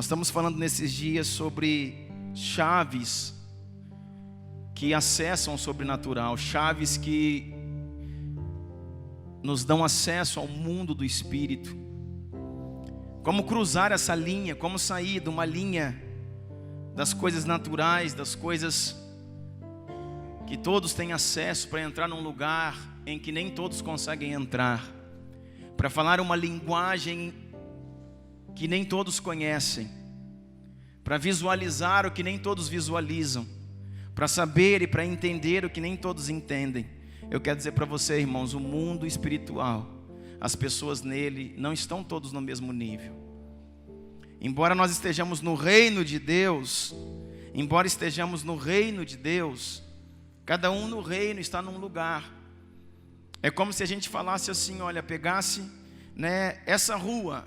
Nós estamos falando nesses dias sobre chaves que acessam o sobrenatural, chaves que nos dão acesso ao mundo do Espírito. Como cruzar essa linha, como sair de uma linha das coisas naturais, das coisas que todos têm acesso, para entrar num lugar em que nem todos conseguem entrar, para falar uma linguagem que nem todos conhecem, para visualizar o que nem todos visualizam, para saber e para entender o que nem todos entendem. Eu quero dizer para você, irmãos, o mundo espiritual, as pessoas nele não estão todos no mesmo nível. Embora nós estejamos no reino de Deus, cada um no reino está num lugar. É como se a gente falasse assim, olha, pegasse, né, essa rua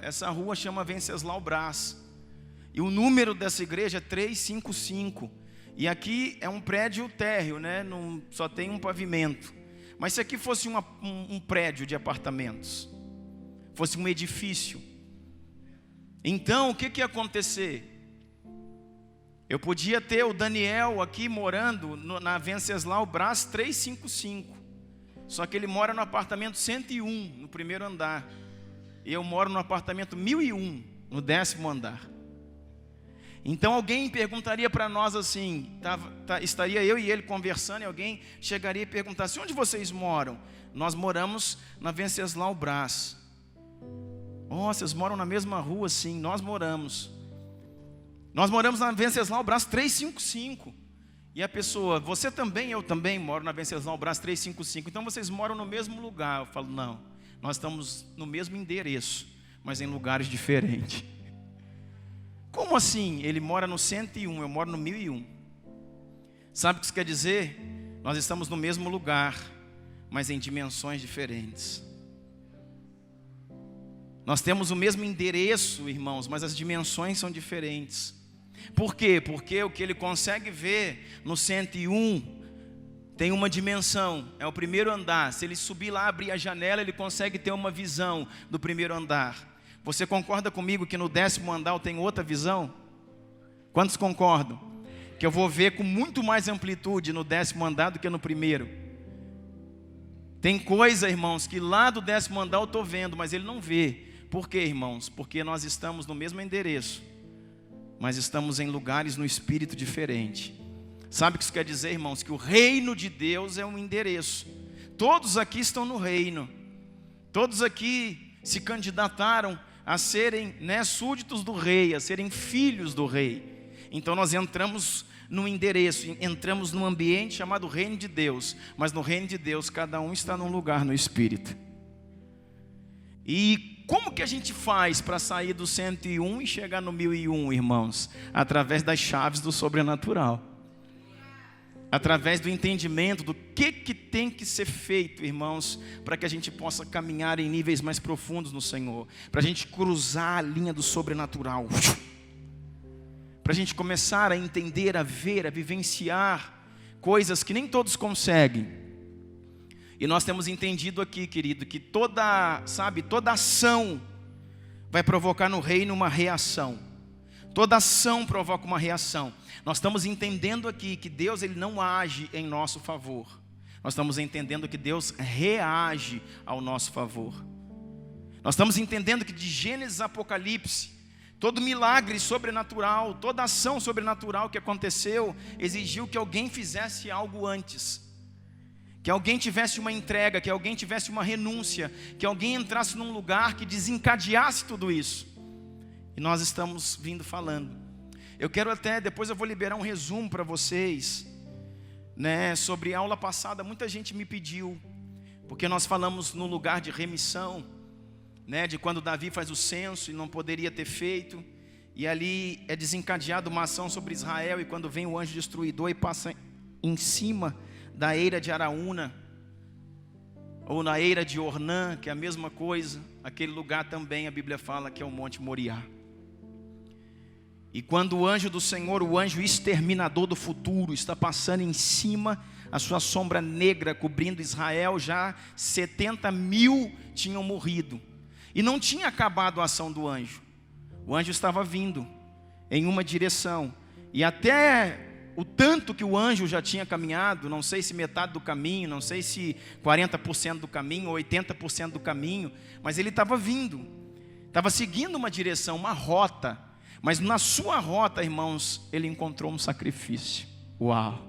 chama Venceslau Braz, e o número dessa igreja é 355, e aqui é um prédio térreo, né, só tem um pavimento. Mas se aqui fosse um prédio de apartamentos, fosse um edifício, então o que ia acontecer? Eu podia ter o Daniel aqui morando na Venceslau Braz 355, só que ele mora no apartamento 101, no primeiro andar, e eu moro no apartamento 1001, no 10º andar. Então alguém perguntaria para nós assim, estaria eu e ele conversando, e alguém chegaria e perguntasse: onde vocês moram? Nós moramos na Venceslau Braz. Oh, vocês moram na mesma rua? Sim, nós moramos na Venceslau Braz 355. E a pessoa: você também? Eu também moro na Venceslau Braz 355. Então vocês moram no mesmo lugar? Eu falo: não, nós estamos no mesmo endereço, mas em lugares diferentes. Como assim? Ele mora no 101, eu moro no 1001. Sabe o que isso quer dizer? Nós estamos no mesmo lugar, mas em dimensões diferentes. Nós temos o mesmo endereço, irmãos, mas as dimensões são diferentes. Por quê? Porque o que ele consegue ver no 101 tem uma dimensão, é o primeiro andar. Se ele subir lá, abrir a janela, ele consegue ter uma visão do primeiro andar. Você concorda comigo que no 10º andar eu tenho outra visão? Quantos concordam? Que eu vou ver com muito mais amplitude no 10º andar do que no primeiro. Tem coisa, irmãos, que lá do 10º andar eu estou vendo, mas ele não vê. Por quê, irmãos? Porque nós estamos no mesmo endereço, mas estamos em lugares no espírito diferente. Sabe o que isso quer dizer, irmãos? Que o reino de Deus é um endereço. Todos aqui estão no reino. Todos aqui se candidataram a serem, né, súditos do rei, a serem filhos do rei. Então nós entramos num endereço, entramos num ambiente chamado reino de Deus. Mas no reino de Deus cada um está num lugar no espírito. E como que a gente faz para sair do 101 e chegar no 1001, irmãos? Através das chaves do sobrenatural. Através do entendimento do que tem que ser feito, irmãos, para que a gente possa caminhar em níveis mais profundos no Senhor. Para a gente cruzar a linha do sobrenatural. Para a gente começar a entender, a ver, a vivenciar coisas que nem todos conseguem. E nós temos entendido aqui, querido, que toda ação vai provocar no reino uma reação. Toda ação provoca uma reação. Nós estamos entendendo aqui que Deus, ele não age em nosso favor. Nós estamos entendendo que Deus reage ao nosso favor. Nós estamos entendendo que de Gênesis a Apocalipse, todo milagre sobrenatural, toda ação sobrenatural que aconteceu, exigiu que alguém fizesse algo antes. Que alguém tivesse uma entrega, que alguém tivesse uma renúncia, que alguém entrasse num lugar que desencadeasse tudo isso. E nós estamos vindo falando. Eu quero até, depois eu vou liberar um resumo para vocês, né, sobre a aula passada. Muita gente me pediu, porque nós falamos no lugar de remissão, né, de quando Davi faz o censo e não poderia ter feito. E ali é desencadeada uma ação sobre Israel, e quando vem o anjo destruidor e passa em cima da eira de Araúna, ou na eira de Ornã, que é a mesma coisa. Aquele lugar também a Bíblia fala que é o Monte Moriá. E quando o anjo do Senhor, o anjo exterminador do futuro, está passando em cima, a sua sombra negra cobrindo Israel, já 70.000 tinham morrido. E não tinha acabado a ação do anjo. O anjo estava vindo. em uma direção. E até o tanto que o anjo já tinha caminhado, não sei se metade do caminho, não sei se 40% do caminho ou 80% do caminho, mas ele estava vindo, estava seguindo uma direção, uma rota. Mas na sua rota, irmãos, ele encontrou um sacrifício. Uau!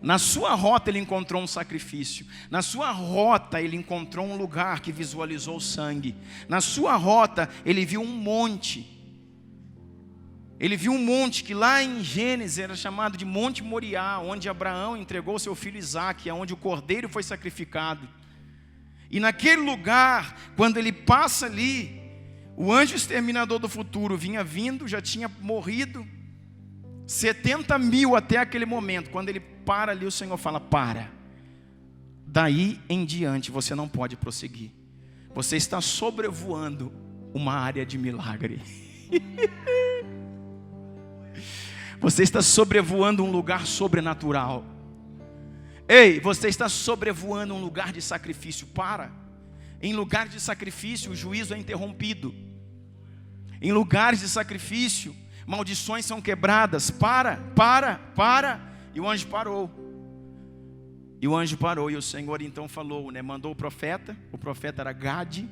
Na sua rota ele encontrou um sacrifício. Na sua rota ele encontrou um lugar que visualizou o sangue. Na sua rota ele viu um monte. Ele viu um monte que lá em Gênesis era chamado de Monte Moriá, onde Abraão entregou seu filho Isaque, onde o cordeiro foi sacrificado. E naquele lugar, quando ele passa ali, o anjo exterminador do futuro vinha vindo, já tinha morrido 70 mil até aquele momento. Quando ele para ali, o Senhor fala: para, daí em diante você não pode prosseguir. Você está sobrevoando uma área de milagre. Você está sobrevoando um lugar sobrenatural. Ei, você está sobrevoando um lugar de sacrifício. Para. Em lugar de sacrifício, o juízo é interrompido. Em lugares de sacrifício, maldições são quebradas. Para. E o anjo parou. E o Senhor então falou, mandou o profeta era Gade.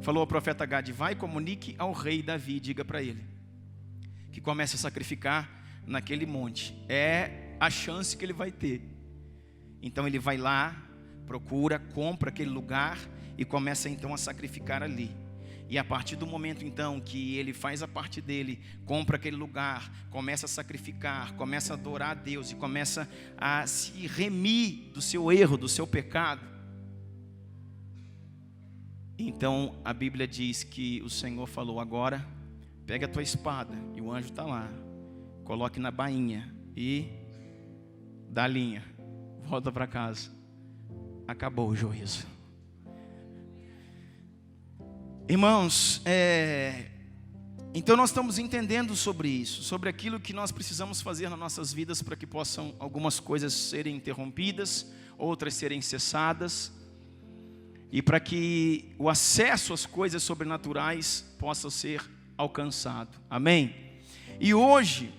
Falou ao profeta Gade: vai, comunique ao rei Davi, diga para ele que comece a sacrificar naquele monte. É a chance que ele vai ter. Então ele vai lá, procura, compra aquele lugar e começa então a sacrificar ali. E a partir do momento então que ele faz a parte dele, compra aquele lugar, começa a sacrificar, começa a adorar a Deus e começa a se remir do seu erro, do seu pecado. Então a Bíblia diz que o Senhor falou: agora pega a tua espada, e o anjo está lá, coloque na bainha e dá a linha, volta para casa. Acabou o juízo. Irmãos, então nós estamos entendendo sobre isso, sobre aquilo que nós precisamos fazer nas nossas vidas para que possam algumas coisas serem interrompidas, outras serem cessadas, e para que o acesso às coisas sobrenaturais possa ser alcançado. Amém? E hoje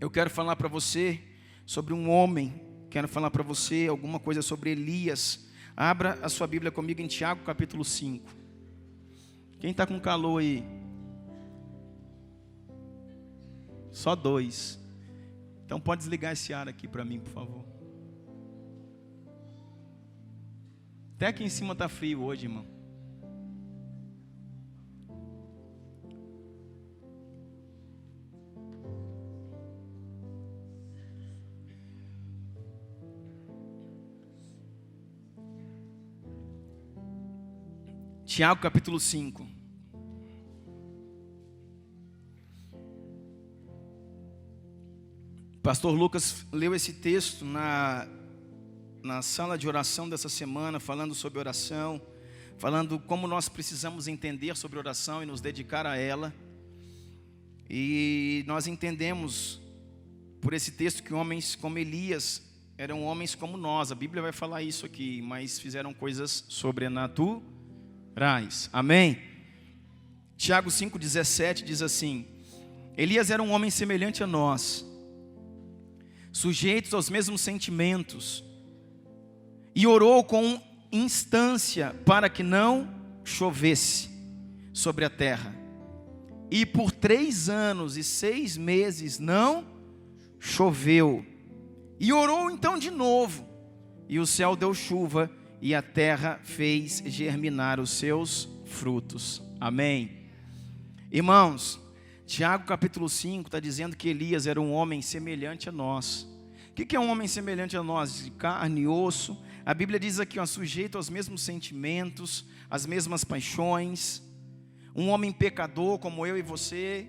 eu quero falar para você sobre um homem, quero falar para você alguma coisa sobre Elias. Abra a sua Bíblia comigo em Tiago capítulo 5. Quem está com calor aí? Só 2. Então pode desligar esse ar aqui para mim, por favor. Até aqui em cima está frio hoje, irmão. Tiago capítulo 5. Pastor Lucas leu esse texto na sala de oração dessa semana, falando sobre oração, falando como nós precisamos entender sobre oração e nos dedicar a ela. E nós entendemos por esse texto que homens como Elias eram homens como nós. A Bíblia vai falar isso aqui, mas fizeram coisas sobrenaturais. Amém? Tiago 5,17 diz assim: Elias era um homem semelhante a nós, sujeitos aos mesmos sentimentos, e orou com instância para que não chovesse sobre a terra. E por 3 anos e 6 meses não choveu. E orou então de novo, e o céu deu chuva, e a terra fez germinar os seus frutos. Amém? Irmãos, Tiago capítulo 5 está dizendo que Elias era um homem semelhante a nós. O que é um homem semelhante a nós? De carne e osso. A Bíblia diz aqui, sujeito aos mesmos sentimentos, às mesmas paixões. Um homem pecador como eu e você.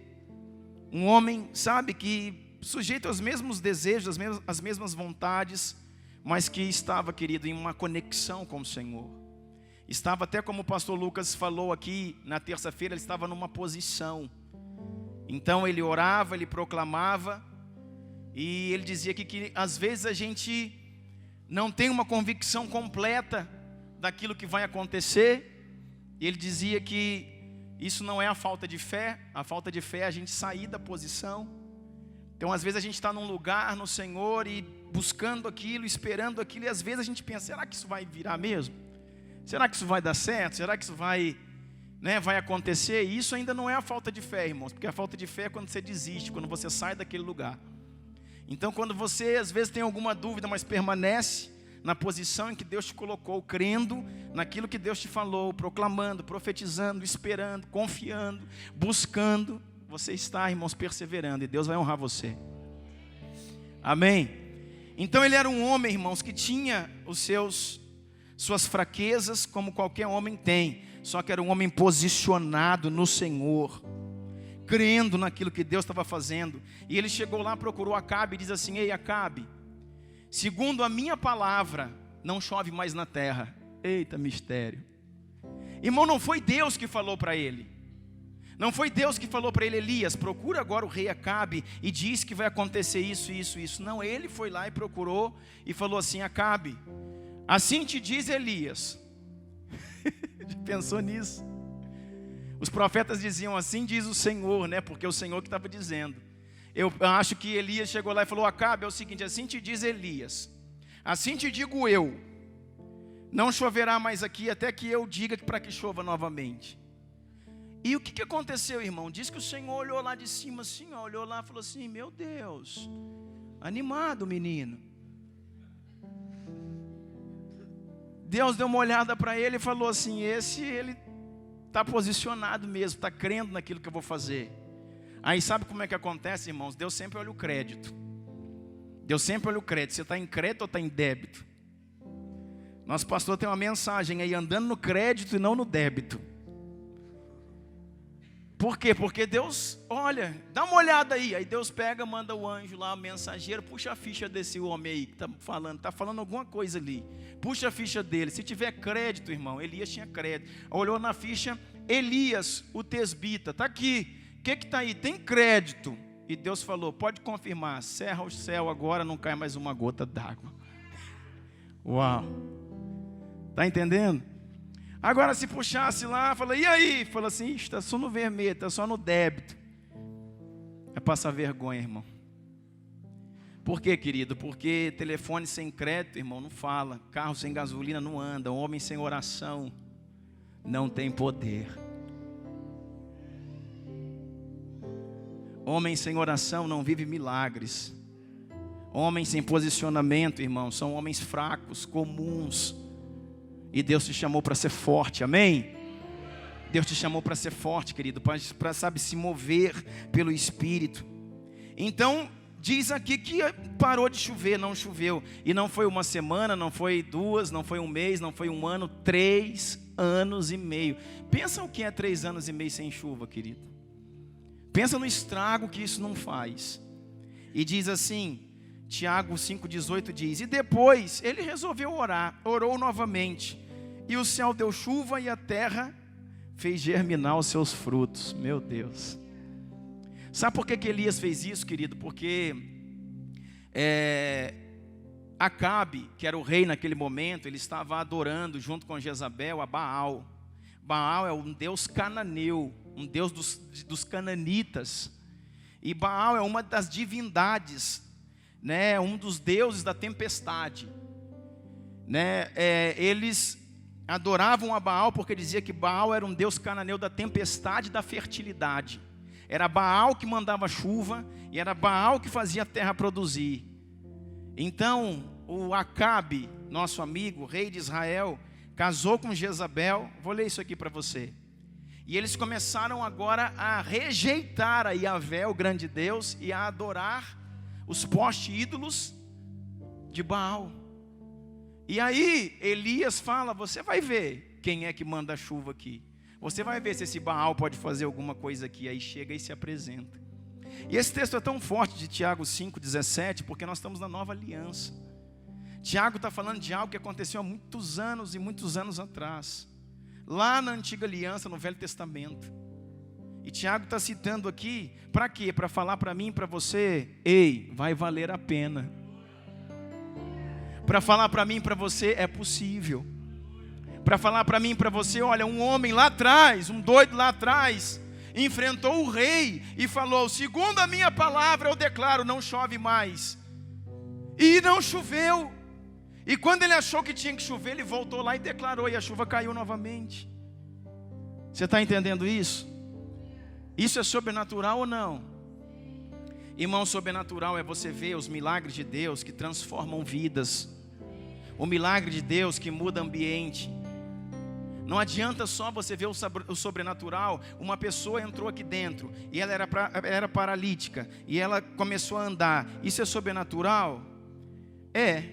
Um homem, que sujeito aos mesmos desejos, às mesmas vontades, mas que estava, querido, em uma conexão com o Senhor. Estava até como o pastor Lucas falou aqui na terça-feira, ele estava numa posição. Então ele orava, ele proclamava, e ele dizia que às vezes a gente não tem uma convicção completa daquilo que vai acontecer. E ele dizia que Isso não é a falta de fé. A falta de fé é a gente sair da posição. Então às vezes a gente está num lugar no Senhor e buscando aquilo, esperando aquilo, e às vezes a gente pensa, será que isso vai virar mesmo? Será que isso vai dar certo? Será que isso vai acontecer? E isso ainda não é a falta de fé, irmãos, porque a falta de fé é quando você desiste, quando você sai daquele lugar. Então quando você às vezes tem alguma dúvida, mas permanece na posição em que Deus te colocou, crendo naquilo que Deus te falou, proclamando, profetizando, esperando, confiando, buscando, você está, irmãos, perseverando, e Deus vai honrar você. Amém? Então ele era um homem, irmãos, que tinha suas fraquezas, como qualquer homem tem, só que era um homem posicionado no Senhor, crendo naquilo que Deus estava fazendo. E ele chegou lá, procurou Acabe e diz assim: ei, Acabe, segundo a minha palavra, não chove mais na terra. Eita, mistério. Irmão, não foi Deus que falou para ele. Não foi Deus que falou para ele: Elias, procura agora o rei Acabe e diz que vai acontecer isso, isso, isso. Não, ele foi lá e procurou e falou assim: Acabe, assim te diz Elias. Já pensou nisso? Os profetas diziam: assim diz o Senhor, né? Porque é o Senhor que estava dizendo. Eu acho que Elias chegou lá e falou: Acabe, é o seguinte, assim te diz Elias, assim te digo eu, não choverá mais aqui até que eu diga para que chova novamente. E o que aconteceu, irmão? Diz que o Senhor olhou lá de cima assim, ó, olhou lá e falou assim: meu Deus, animado menino. Deus deu uma olhada para ele e falou assim: ele está posicionado mesmo, está crendo naquilo que eu vou fazer. Aí sabe como é que acontece, irmãos? Deus sempre olha o crédito. Deus sempre olha o crédito. Você está em crédito ou está em débito? Nosso pastor tem uma mensagem aí: andando no crédito e não no débito. Por quê? Porque Deus, olha, dá uma olhada aí. Aí Deus pega, manda o anjo lá, o mensageiro, puxa a ficha desse homem aí que está falando alguma coisa ali. Puxa a ficha dele. Se tiver crédito, irmão, Elias tinha crédito. Olhou na ficha, Elias, o tesbita, está aqui. O que está aí? Tem crédito. E Deus falou: pode confirmar, cerra o céu agora, não cai mais uma gota d'água. Uau! Está entendendo? Agora se puxasse lá, fala: e aí? Fala assim: está só no vermelho, está só no débito. É passar vergonha, irmão. Por quê, querido? Porque telefone sem crédito, irmão, não fala. Carro sem gasolina não anda. Homem sem oração não tem poder. Homem sem oração não vive milagres. Homens sem posicionamento, irmão, são homens fracos, comuns. E Deus te chamou para ser forte, amém? Deus te chamou para ser forte, querido, para sabe, se mover pelo Espírito. Então, diz aqui que parou de chover, não choveu. E não foi uma semana, não foi 2, não foi um mês, não foi um ano, 3 anos e meio. Pensa o que é 3 anos e meio sem chuva, querido. Pensa no estrago que isso não faz. E diz assim, Tiago 5,18 diz: e depois ele resolveu orar, orou novamente. E o céu deu chuva e a terra fez germinar os seus frutos. Meu Deus. Sabe por que Elias fez isso, querido? Porque Acabe, que era o rei naquele momento, ele estava adorando junto com Jezabel a Baal. Baal é um deus cananeu, um deus dos cananitas. E Baal é uma das divindades, né? Um dos deuses da tempestade, né? Eles adoravam a Baal porque dizia que Baal era um deus cananeu da tempestade e da fertilidade. Era Baal que mandava chuva e era Baal que fazia a terra produzir. Então o Acabe, nosso amigo, rei de Israel, casou com Jezabel. Vou ler isso aqui para você. E eles começaram agora a rejeitar a Yahvé, o grande Deus, e a adorar os postes-ídolos de Baal. E aí Elias fala: você vai ver quem é que manda a chuva aqui. Você vai ver se esse Baal pode fazer alguma coisa aqui. Aí chega e se apresenta. E esse texto é tão forte de Tiago 5,17, porque nós estamos na nova aliança. Tiago está falando de algo que aconteceu há muitos anos e muitos anos atrás, lá na antiga aliança, no Velho Testamento. E Tiago está citando aqui, para quê? Para falar para mim e para você: ei, vai valer a pena. Para falar para mim e para você: é possível. para falar para mim e para você: olha, um homem lá atrás, um doido lá atrás, enfrentou o rei e falou: segundo a minha palavra eu declaro, não chove mais. E não choveu. E quando ele achou que tinha que chover, ele voltou lá e declarou, e a chuva caiu novamente. Você está entendendo isso? Isso é sobrenatural ou não? Irmão, sobrenatural é você ver os milagres de Deus que transformam vidas. O milagre de Deus que muda ambiente. Não adianta só você ver o sobrenatural. Uma pessoa entrou aqui dentro e ela era paralítica e ela começou a andar. Isso é sobrenatural? É.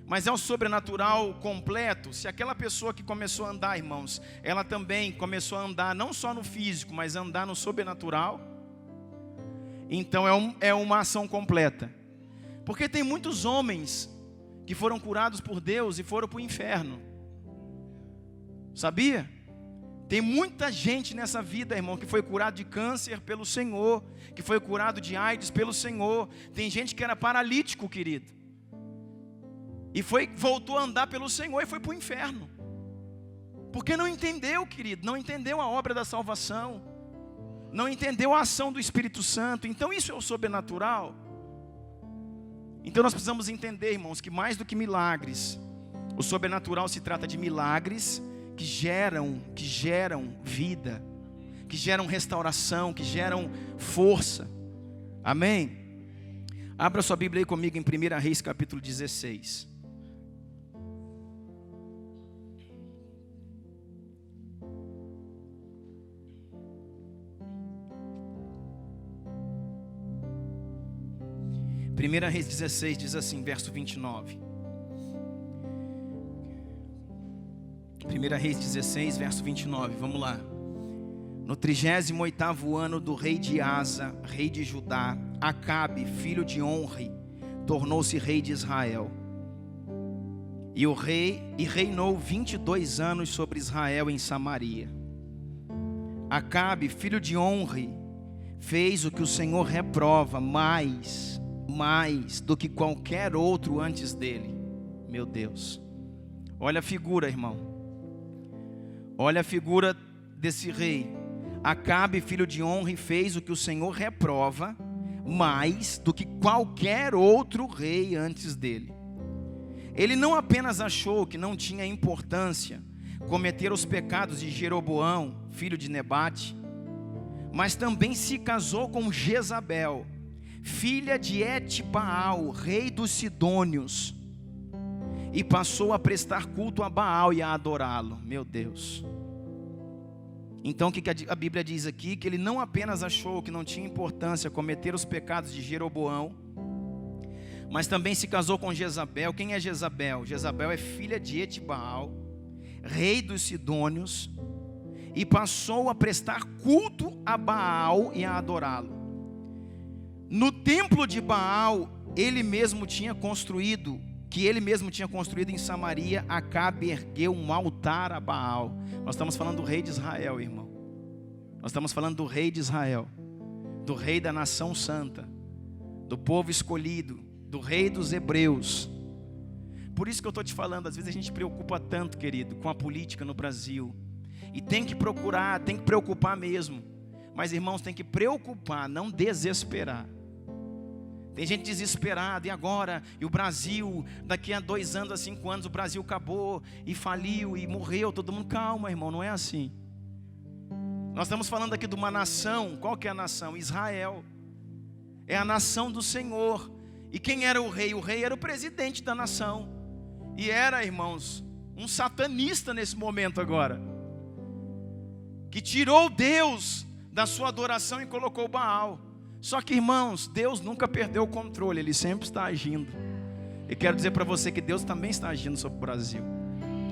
Mas é o sobrenatural completo. Se aquela pessoa que começou a andar, irmãos, ela também começou a andar não só no físico, mas a andar no sobrenatural, então é uma ação completa. Porque tem muitos homens que foram curados por Deus e foram para o inferno. Sabia? Tem muita gente nessa vida, irmão, que foi curado de câncer pelo Senhor, que foi curado de AIDS pelo Senhor. Tem gente que era paralítico, querido, e voltou a andar pelo Senhor e foi para o inferno. Porque não entendeu, querido, não entendeu a obra da salvação, não entendeu a ação do Espírito Santo. Então isso é o sobrenatural. Então nós precisamos entender, irmãos, que mais do que milagres, o sobrenatural se trata de milagres que geram vida, que geram restauração, que geram força. Amém? Abra sua Bíblia aí comigo em 1 Reis capítulo 16. Primeira Reis 16 diz assim, verso 29. 1 Reis 16, verso 29, vamos lá. No 38º ano do rei de Asa, rei de Judá, Acabe, filho de Onri, tornou-se rei de Israel. E reinou 22 anos sobre Israel em Samaria. Acabe, filho de Onri, fez o que o Senhor reprova mais do que qualquer outro antes dele. Meu Deus. Olha a figura, irmão. Olha a figura desse rei. Acabe, filho de Onri, fez o que o Senhor reprova mais do que qualquer outro rei antes dele. Ele não apenas achou que não tinha importância cometer os pecados de Jeroboão, filho de Nebate, mas também se casou com Jezabel, filha de Etibaal, rei dos Sidônios, e passou a prestar culto a Baal e a adorá-lo. Meu Deus. Então o que a Bíblia diz aqui? Que ele não apenas achou que não tinha importância cometer os pecados de Jeroboão, mas também se casou com Jezabel. Quem é Jezabel? Jezabel é filha de Etibaal, rei dos Sidônios, e passou a prestar culto a Baal e a adorá-lo. No templo de Baal, ele mesmo tinha construído em Samaria, Acabe ergueu um altar a Baal. Nós estamos falando do rei de Israel, irmão. Nós estamos falando do rei de Israel, do rei da nação santa, do povo escolhido, do rei dos hebreus. Por isso que eu estou te falando, às vezes a gente preocupa tanto, querido, com a política no Brasil. E tem que procurar, tem que preocupar mesmo. Mas, irmãos, tem que preocupar, não desesperar. Tem gente desesperada, e agora? E o Brasil, daqui a 2 anos, a 5 anos, o Brasil acabou, e faliu, e morreu, todo mundo. Calma, irmão, não é assim. Nós estamos falando aqui de uma nação. Qual que é a nação? Israel. É a nação do Senhor. E quem era o rei? O rei era o presidente da nação. E era, irmãos, um satanista nesse momento agora, que tirou Deus da sua adoração e colocou Baal. Só que, irmãos, Deus nunca perdeu o controle, Ele sempre está agindo. E quero dizer para você que Deus também está agindo sobre o Brasil.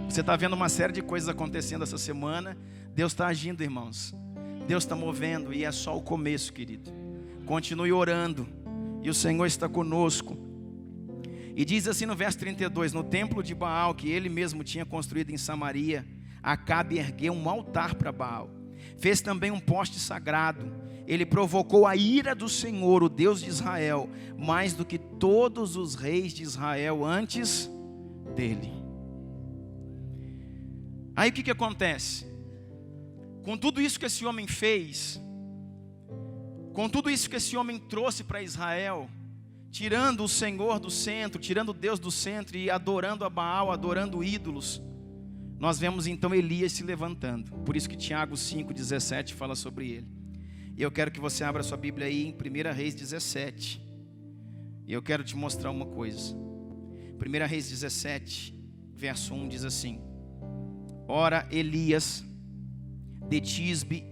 Você está vendo uma série de coisas acontecendo essa semana. Deus está agindo, irmãos. Deus está movendo, e é só o começo, querido. Continue orando, e o Senhor está conosco. E diz assim no verso 32, no templo de Baal, que ele mesmo tinha construído em Samaria, Acabe ergueu um altar para Baal. Fez também um poste sagrado. Ele provocou a ira do Senhor, o Deus de Israel, mais do que todos os reis de Israel antes dele. Aí o que acontece? Com tudo isso que esse homem fez, com tudo isso que esse homem trouxe para Israel, tirando o Senhor do centro, tirando Deus do centro e adorando a Baal, adorando ídolos, nós vemos então Elias se levantando. Por isso que Tiago 5,17 fala sobre ele. E eu quero que você abra sua Bíblia aí em 1 Reis 17. E eu quero te mostrar uma coisa. 1 Reis 17, verso 1 diz assim: Ora, Elias de Tisbe,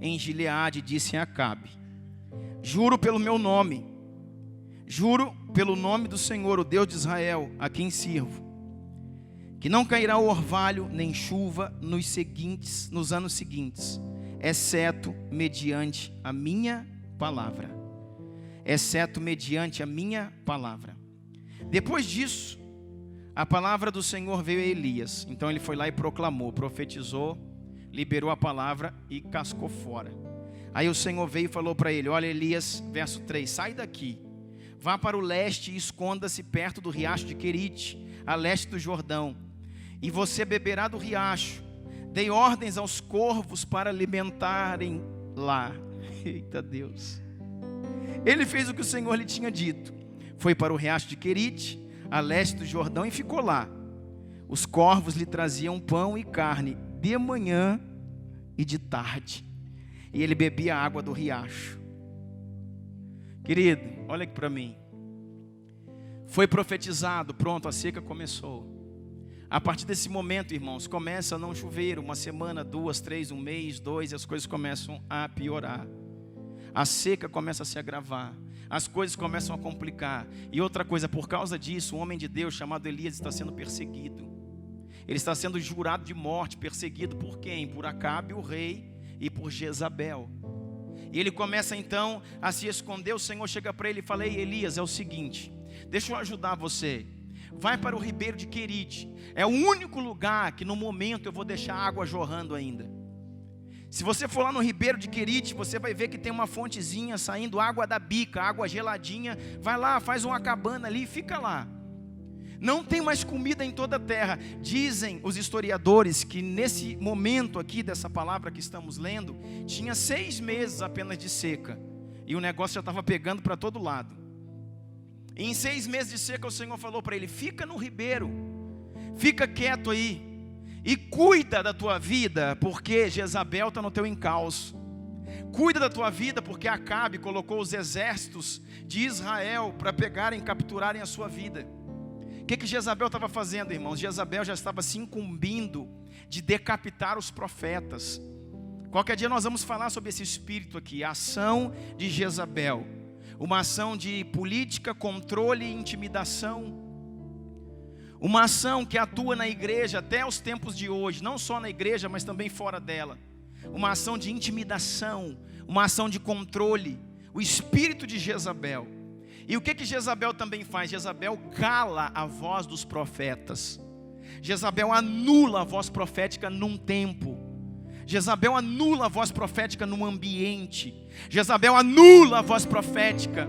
em Gileade, disse a Acabe: Juro pelo meu nome, juro pelo nome do Senhor, o Deus de Israel, a quem sirvo, que não cairá o orvalho nem chuva nos anos seguintes, exceto mediante a minha palavra. Exceto mediante a minha palavra. Depois disso, a palavra do Senhor veio a Elias. Então ele foi lá e proclamou, profetizou, liberou a palavra e cascou fora. Aí o Senhor veio e falou para ele: olha, Elias, verso 3, sai daqui, vá para o leste e esconda-se perto do riacho de Querite, a leste do Jordão, e você beberá do riacho. Dei ordens aos corvos para alimentarem lá. Eita Deus. Ele fez o que o Senhor lhe tinha dito. Foi para o riacho de Querite, a leste do Jordão, e ficou lá. Os corvos lhe traziam pão e carne de manhã e de tarde, e ele bebia a água do riacho. Querido, olha aqui para mim. Foi profetizado, pronto, a seca começou. A partir desse momento, irmãos, começa a não chover, uma semana, 2, 3, um mês, 2, e as coisas começam a piorar. A seca começa a se agravar, as coisas começam a complicar. E outra coisa, por causa disso, um homem de Deus chamado Elias está sendo perseguido. Ele está sendo jurado de morte, perseguido por quem? Por Acabe, o rei, e por Jezabel. E ele começa então a se esconder. O Senhor chega para ele e fala: ei, Elias, é o seguinte, deixa eu ajudar você. Vai para o ribeiro de Querite. É o único lugar que no momento eu vou deixar água jorrando ainda. Se você for lá no ribeiro de Querite, você vai ver que tem uma fontezinha saindo água da bica, água geladinha. Vai lá, faz uma cabana ali e fica lá. Não tem mais comida em toda a terra. Dizem os historiadores que nesse momento aqui dessa palavra que estamos lendo, tinha 6 meses apenas de seca, e o negócio já estava pegando para todo lado. E em 6 meses de seca o Senhor falou para ele: fica no ribeiro, fica quieto aí, e cuida da tua vida, porque Jezabel está no teu encalço. Cuida da tua vida, porque Acabe colocou os exércitos de Israel para pegarem e capturarem a sua vida. O que Jezabel estava fazendo, irmãos? Jezabel já estava se incumbindo de decapitar os profetas. Qualquer dia nós vamos falar sobre esse espírito aqui, a ação de Jezabel. Uma ação de política, controle e intimidação. Uma ação que atua na igreja até os tempos de hoje, não só na igreja, mas também fora dela. Uma ação de intimidação, uma ação de controle. O espírito de Jezabel. E o que Jezabel também faz? Jezabel cala a voz dos profetas. Jezabel anula a voz profética num tempo. Jezabel anula a voz profética num ambiente. Jezabel anula a voz profética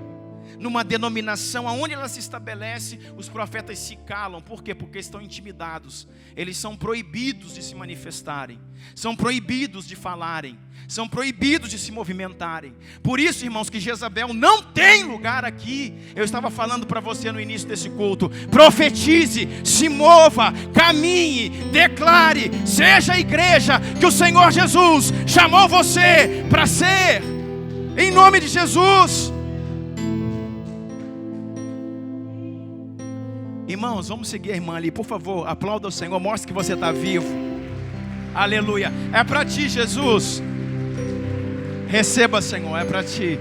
numa denominação. Aonde ela se estabelece, os profetas se calam. Por quê? Porque estão intimidados. Eles são proibidos de se manifestarem, são proibidos de falarem, são proibidos de se movimentarem. Por isso, irmãos, que Jezabel não tem lugar aqui. Eu estava falando para você no início desse culto: profetize, se mova, caminhe, declare, seja a igreja que o Senhor Jesus chamou você para ser, em nome de Jesus. Irmãos, vamos seguir a irmã ali, por favor, aplauda o Senhor, mostre que você está vivo. Aleluia, é para ti, Jesus. Receba, Senhor, é para ti.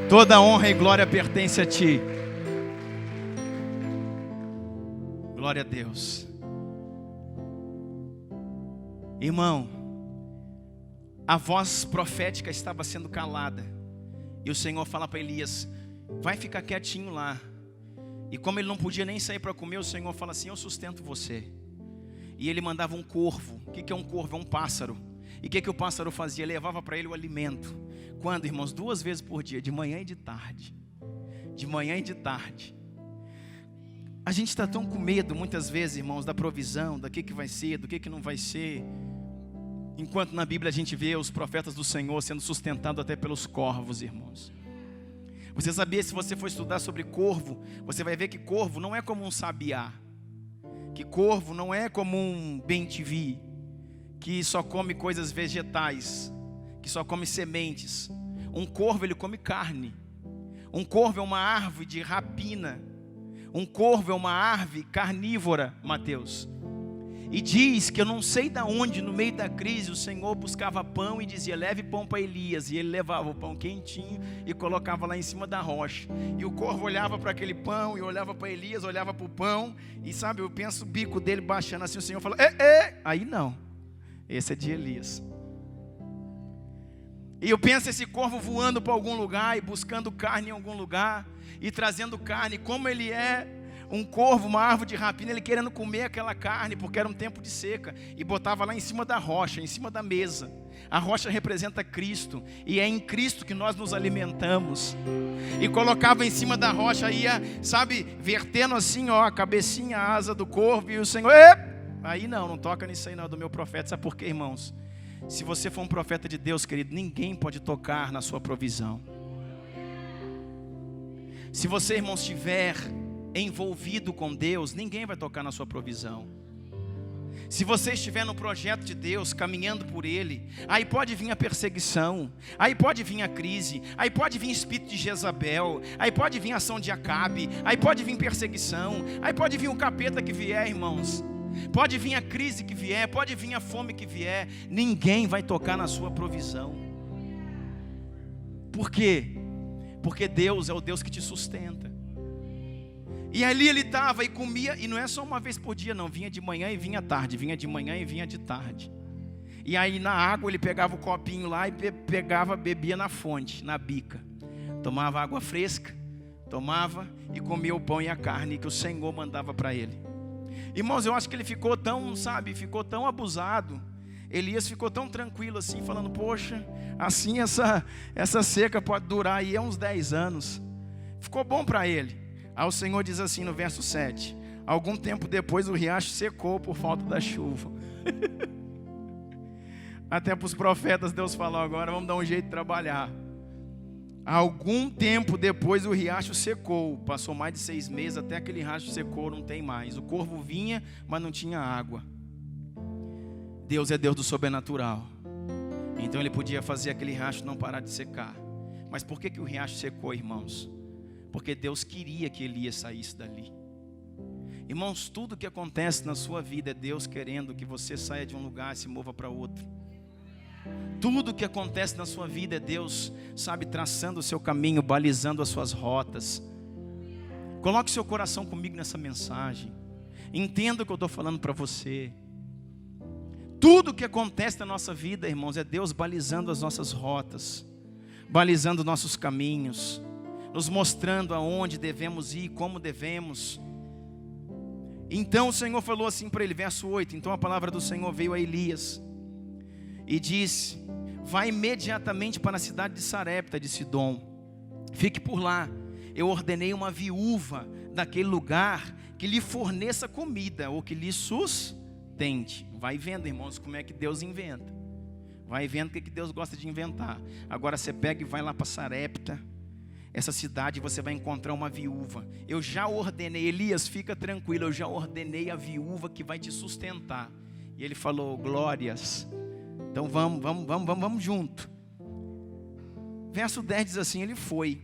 Toda honra e glória pertence a ti. Glória a Deus. Irmão, a voz profética estava sendo calada, e o Senhor fala para Elias: vai ficar quietinho lá. E como ele não podia nem sair para comer, o Senhor fala assim: eu sustento você. E ele mandava um corvo. O que é um corvo? É um pássaro. E o que o pássaro fazia? Levava para ele o alimento. Quando, irmãos? 2 vezes por dia, de manhã e de tarde. De manhã e de tarde. gente está tão com medo, muitas vezes, irmãos, da provisão, do que vai ser, do que não vai ser. Enquanto na Bíblia a gente vê os profetas do Senhor sendo sustentados até pelos corvos, irmãos. Você sabia, se você for estudar sobre corvo, você vai ver que corvo não é como um sabiá. Que corvo não é como um bem-te-vi, que só come coisas vegetais, que só come sementes. Um corvo, ele come carne. Um corvo é uma árvore de rapina. Um corvo é uma árvore carnívora, Mateus. E diz que eu não sei de onde, no meio da crise, o Senhor buscava pão e dizia, leve pão para Elias. E ele levava o pão quentinho e colocava lá em cima da rocha. E o corvo olhava para aquele pão e olhava para Elias, olhava para o pão. E sabe, eu penso o bico dele baixando assim, o Senhor falou, aí não, esse é de Elias. E eu penso esse corvo voando para algum lugar e buscando carne em algum lugar e trazendo carne, como ele é um corvo, uma árvore de rapina, ele querendo comer aquela carne, porque era um tempo de seca, e botava lá em cima da rocha, em cima da mesa. A rocha representa Cristo, e é em Cristo que nós nos alimentamos. E colocava em cima da rocha, ia, sabe, vertendo assim, ó, a cabecinha, a asa do corvo, e o Senhor, aí não toca nisso aí não, do meu profeta. Sabe por quê, irmãos? Se você for um profeta de Deus, querido, ninguém pode tocar na sua provisão. Se você, irmão, estiver envolvido com Deus, ninguém vai tocar na sua provisão. Se você estiver no projeto de Deus, caminhando por Ele, aí pode vir a perseguição, aí pode vir a crise, aí pode vir espírito de Jezabel, aí pode vir a ação de Acabe, aí pode vir perseguição, aí pode vir o capeta que vier, irmãos. Pode vir a crise que vier, pode vir a fome que vier, ninguém vai tocar na sua provisão. Por quê? Porque Deus é o Deus que te sustenta. E ali ele estava e comia, e não é só uma vez por dia não, vinha de manhã e vinha tarde, vinha de manhã e vinha de tarde. E aí na água ele pegava o copinho lá e bebia na fonte, na bica. Tomava água fresca, tomava e comia o pão e a carne que o Senhor mandava para ele. Irmãos, eu acho que ele ficou tão, ficou tão abusado. Elias ficou tão tranquilo assim, falando, poxa, assim essa seca pode durar aí uns 10 anos. Ficou bom para ele. Aí o Senhor diz assim no verso 7, algum tempo depois o riacho secou por falta da chuva. Até para os profetas Deus falou, agora vamos dar um jeito de trabalhar. Algum tempo depois o riacho secou, passou mais de 6 meses, até aquele riacho secou, não tem mais. O corvo vinha, mas não tinha água. Deus é Deus do sobrenatural. Então ele podia fazer aquele riacho não parar de secar. Mas por que o riacho secou, irmãos? Porque Deus queria que Elias saísse dali. Irmãos, tudo que acontece na sua vida é Deus querendo que você saia de um lugar e se mova para outro. Tudo que acontece na sua vida é Deus, traçando o seu caminho, balizando as suas rotas. Coloque seu coração comigo nessa mensagem. Entenda o que eu estou falando para você. Tudo que acontece na nossa vida, irmãos, é Deus balizando as nossas rotas, balizando nossos caminhos, nos mostrando aonde devemos ir, como devemos. Então o Senhor falou assim para ele, verso 8, então a palavra do Senhor veio a Elias e disse, vai imediatamente para a cidade de Sarepta de Sidom, fique por lá, eu ordenei uma viúva daquele lugar que lhe forneça comida, ou que lhe sustente. Vai vendo, irmãos, como é que Deus inventa, vai vendo o que Deus gosta de inventar. Agora você pega e vai lá para Sarepta, essa cidade, você vai encontrar uma viúva. Eu já ordenei, Elias, fica tranquilo, eu já ordenei a viúva que vai te sustentar. E ele falou, glórias. Então vamos junto. Verso 10 diz assim, ele foi.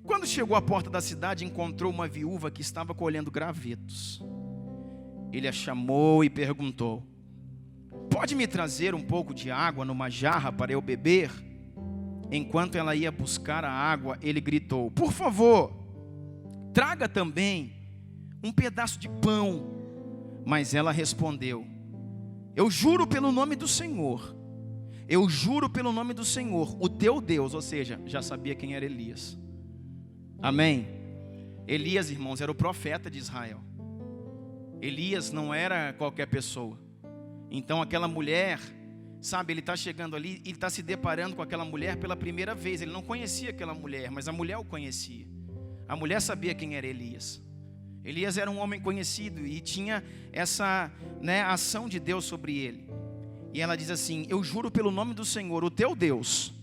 Quando chegou à porta da cidade, encontrou uma viúva que estava colhendo gravetos. Ele a chamou e perguntou, pode me trazer um pouco de água numa jarra para eu beber? Enquanto ela ia buscar a água, ele gritou, por favor, traga também um pedaço de pão. Mas ela respondeu, eu juro pelo nome do Senhor, eu juro pelo nome do Senhor, o teu Deus. Ou seja, já sabia quem era Elias. Amém? Elias, irmãos, era o profeta de Israel. Elias não era qualquer pessoa. Então aquela mulher, ele está chegando ali, ele está se deparando com aquela mulher pela primeira vez. Ele não conhecia aquela mulher, mas a mulher o conhecia. A mulher sabia quem era Elias. Elias era um homem conhecido e tinha essa, ação de Deus sobre ele. E ela diz assim: eu juro pelo nome do Senhor, o teu Deus,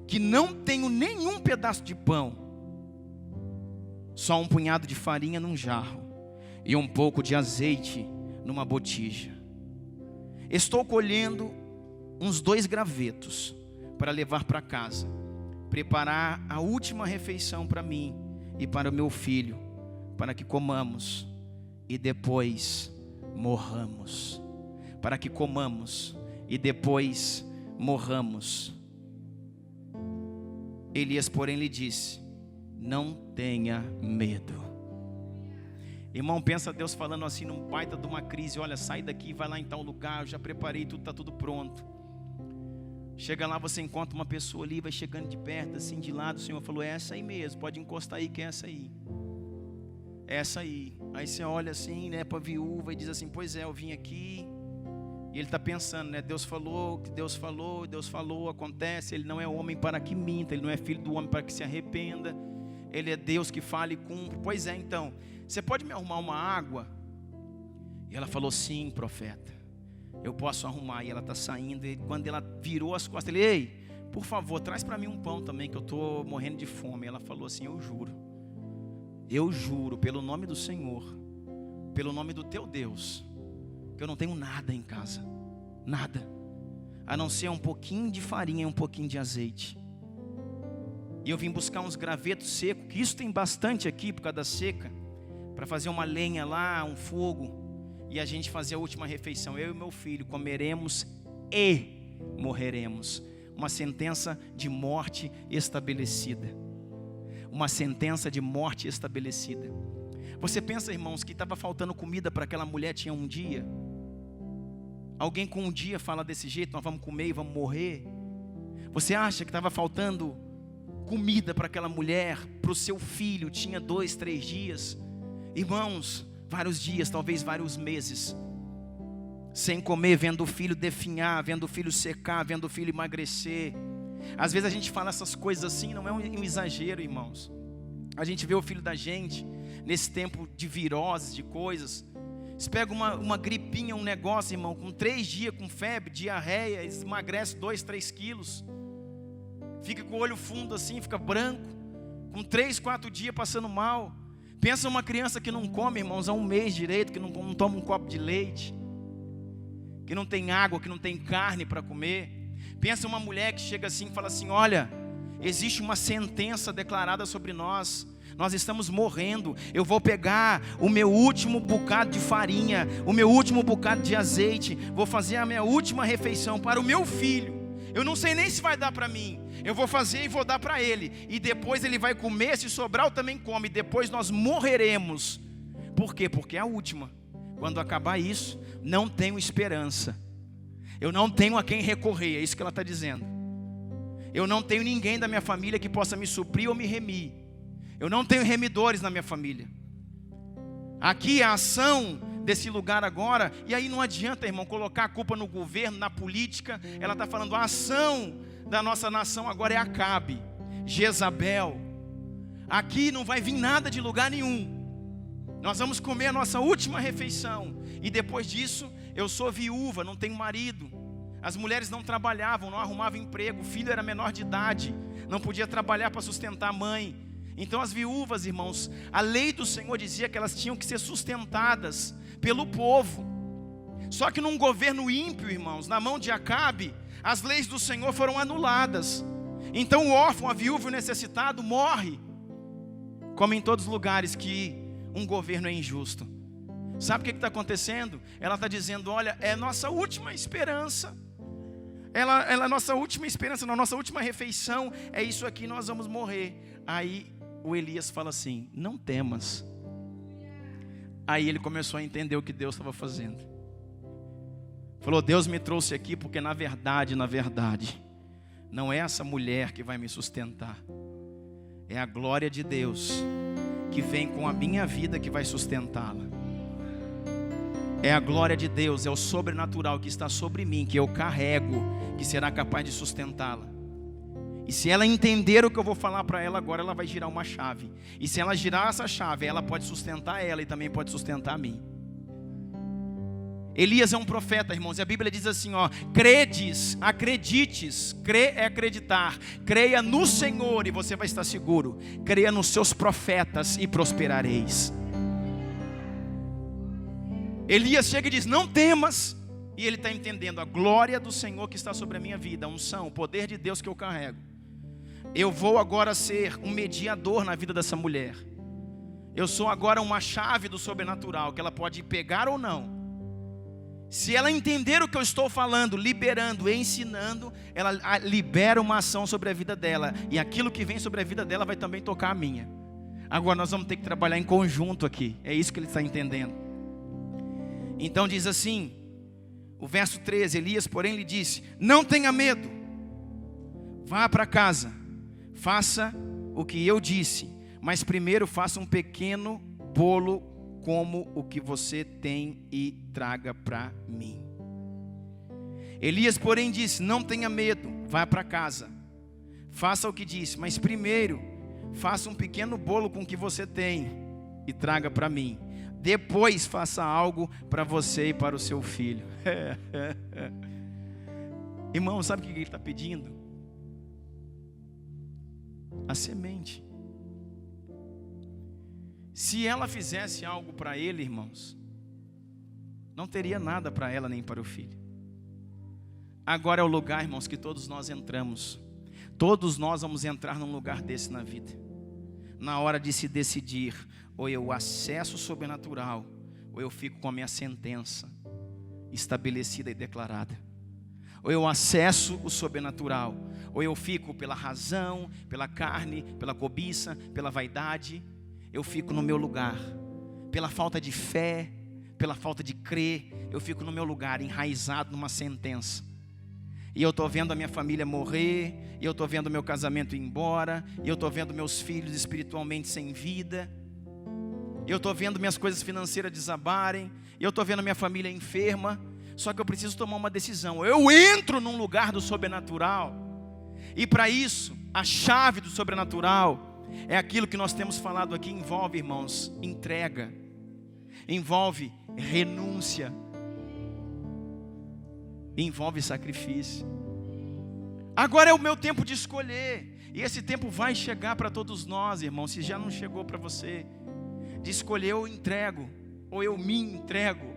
que não tenho nenhum pedaço de pão, só um punhado de farinha num jarro e um pouco de azeite numa botija. Estou colhendo uns 2 gravetos para levar para casa, preparar a última refeição para mim e para o meu filho, para que comamos e depois morramos. Para que comamos e depois morramos. Elias, porém, lhe disse: não tenha medo. Irmão, pensa Deus falando assim num baita de uma crise: olha, sai daqui, vai lá em tal lugar, eu já preparei tudo, está tudo pronto. Chega lá, você encontra uma pessoa ali, vai chegando de perto, assim, de lado. O Senhor falou: é essa aí mesmo, pode encostar aí, que é essa aí. É essa aí. Aí você olha assim, para a viúva e diz assim: pois é, eu vim aqui. E ele está pensando, Deus falou, que Deus falou, acontece. Ele não é homem para que minta, ele não é filho do homem para que se arrependa. Ele é Deus que fala e cumpre. Pois é, então, você pode me arrumar uma água? E ela falou: sim, profeta, eu posso arrumar. E ela está saindo, e quando ela virou as costas, ele: ei, por favor, traz para mim um pão também, que eu estou morrendo de fome. E ela falou assim: eu juro pelo nome do Senhor, pelo nome do teu Deus, que eu não tenho nada em casa, nada, a não ser um pouquinho de farinha e um pouquinho de azeite. E eu vim buscar uns gravetos secos, que isso tem bastante aqui por causa da seca, para fazer uma lenha lá, um fogo, e a gente fazer a última refeição. Eu e meu filho comeremos e morreremos. Uma sentença de morte estabelecida. Uma sentença de morte estabelecida. Você pensa, irmãos, que estava faltando comida para aquela mulher, tinha um dia? Alguém com um dia fala desse jeito: nós vamos comer e vamos morrer? Você acha que estava faltando comida para aquela mulher, para o seu filho, tinha 2, 3 dias? Irmãos, vários dias, talvez vários meses, sem comer, vendo o filho definhar, vendo o filho secar, vendo o filho emagrecer. Às vezes a gente fala essas coisas assim, não é um exagero, irmãos. A gente vê o filho da gente nesse tempo de viroses, de coisas. Você pega uma gripinha, um negócio, irmão, com 3 dias, com febre, diarreia, emagrece 2, 3 quilos. Fica com o olho fundo assim, fica branco, com 3, 4 dias passando mal. Pensa uma criança que não come, irmãos, há um mês direito, que não toma um copo de leite, que não tem água, que não tem carne para comer. Pensa uma mulher que chega assim e fala assim: olha, existe uma sentença declarada sobre nós. Nós estamos morrendo. Eu vou pegar o meu último bocado de farinha, o meu último bocado de azeite, vou fazer a minha última refeição para o meu filho. Eu não sei nem se vai dar para mim. Eu vou fazer e vou dar para ele. E depois ele vai comer, se sobrar eu também como. E depois nós morreremos. Por quê? Porque é a última. Quando acabar isso, não tenho esperança. Eu não tenho a quem recorrer. É isso que ela está dizendo. Eu não tenho ninguém da minha família que possa me suprir ou me remir. Eu não tenho remidores na minha família. Aqui a ação desse lugar agora, e aí não adianta, irmão, colocar a culpa no governo, na política. Ela está falando: a ação da nossa nação agora é Acabe, Jezabel. Aqui não vai vir nada de lugar nenhum. Nós vamos comer a nossa última refeição. E depois disso, eu sou viúva, não tenho marido. As mulheres não trabalhavam, não arrumavam emprego. O filho era menor de idade, não podia trabalhar para sustentar a mãe. Então as viúvas, irmãos, a lei do Senhor dizia que elas tinham que ser sustentadas pelo povo. Só que num governo ímpio, irmãos, na mão de Acabe, as leis do Senhor foram anuladas. Então o órfão, a viúva e o necessitado morre. Como em todos os lugares que um governo é injusto. Sabe o que está acontecendo? Ela está dizendo: olha, é nossa última esperança. Ela é nossa última esperança, na nossa última refeição, é isso aqui, nós vamos morrer. Aí o Elias fala assim: não temas. Aí ele começou a entender o que Deus estava fazendo. Falou: Deus me trouxe aqui porque na verdade, não é essa mulher que vai me sustentar. É a glória de Deus que vem com a minha vida que vai sustentá-la. É a glória de Deus, é o sobrenatural que está sobre mim, que eu carrego, que será capaz de sustentá-la. E se ela entender o que eu vou falar para ela agora, ela vai girar uma chave. E se ela girar essa chave, ela pode sustentar ela e também pode sustentar a mim. Elias é um profeta, irmãos, e a Bíblia diz assim, credes, acredites, crer é acreditar, creia no Senhor e você vai estar seguro, creia nos seus profetas e prosperareis. Elias chega e diz, não temas, e ele está entendendo a glória do Senhor que está sobre a minha vida, a unção, o poder de Deus que eu carrego. Eu vou agora ser um mediador na vida dessa mulher, eu sou agora uma chave do sobrenatural, que ela pode pegar ou não. Se ela entender o que eu estou falando, liberando, ensinando, ela libera uma ação sobre a vida dela. E aquilo que vem sobre a vida dela vai também tocar a minha. Agora nós vamos ter que trabalhar em conjunto aqui. É isso que ele está entendendo. Então diz assim, o verso 13, Elias porém lhe disse, não tenha medo, vá para casa, faça o que eu disse, mas primeiro faça um pequeno bolo como o que você tem e traga para mim. Elias porém disse, não tenha medo, vá para casa, faça o que disse, mas primeiro faça um pequeno bolo com o que você tem e traga para mim, depois faça algo para você e para o seu filho. Irmão, sabe o que ele está pedindo? A semente. Se ela fizesse algo para ele, irmãos, não teria nada para ela nem para o filho. Agora é o lugar, irmãos, que todos nós entramos. Todos nós vamos entrar num lugar desse na vida. Na hora de se decidir, ou eu acesso o sobrenatural, ou eu fico com a minha sentença estabelecida e declarada. Ou eu acesso o sobrenatural, ou eu fico pela razão, pela carne, pela cobiça, pela vaidade. Eu fico no meu lugar, pela falta de fé, pela falta de crer, eu fico no meu lugar, enraizado numa sentença. E eu estou vendo a minha família morrer, e eu estou vendo o meu casamento ir embora, e eu estou vendo meus filhos espiritualmente sem vida, e eu estou vendo minhas coisas financeiras desabarem, e eu estou vendo minha família enferma, só que eu preciso tomar uma decisão. Eu entro num lugar do sobrenatural, e para isso, a chave do sobrenatural é aquilo que nós temos falado aqui, envolve, irmãos, entrega, envolve renúncia, envolve sacrifício. Agora é o meu tempo de escolher, e esse tempo vai chegar para todos nós, irmãos, se já não chegou para você, de escolher, eu entrego, ou eu me entrego,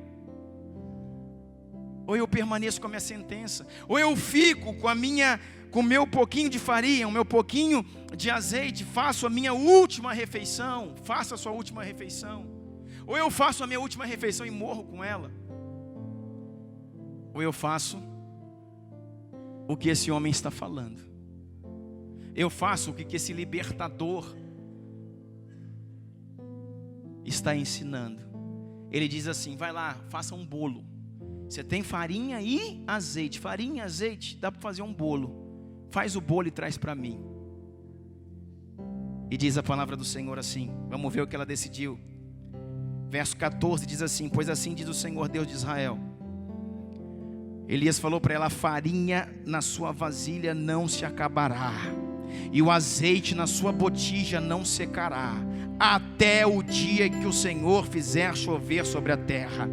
ou eu permaneço com a minha sentença, ou eu fico com o meu pouquinho de farinha, o meu pouquinho de azeite, faço a minha última refeição, faça a sua última refeição, ou eu faço a minha última refeição e morro com ela, ou eu faço o que esse homem está falando, eu faço o que esse libertador está ensinando. Ele diz assim, vai lá, faça um bolo, você tem farinha e azeite, dá para fazer um bolo, faz o bolo e traz para mim. E diz a palavra do Senhor assim, vamos ver o que ela decidiu. Verso 14 diz assim, pois assim diz o Senhor Deus de Israel. Elias falou para ela, a farinha na sua vasilha não se acabará, e o azeite na sua botija não secará, até o dia que o Senhor fizer chover sobre a terra.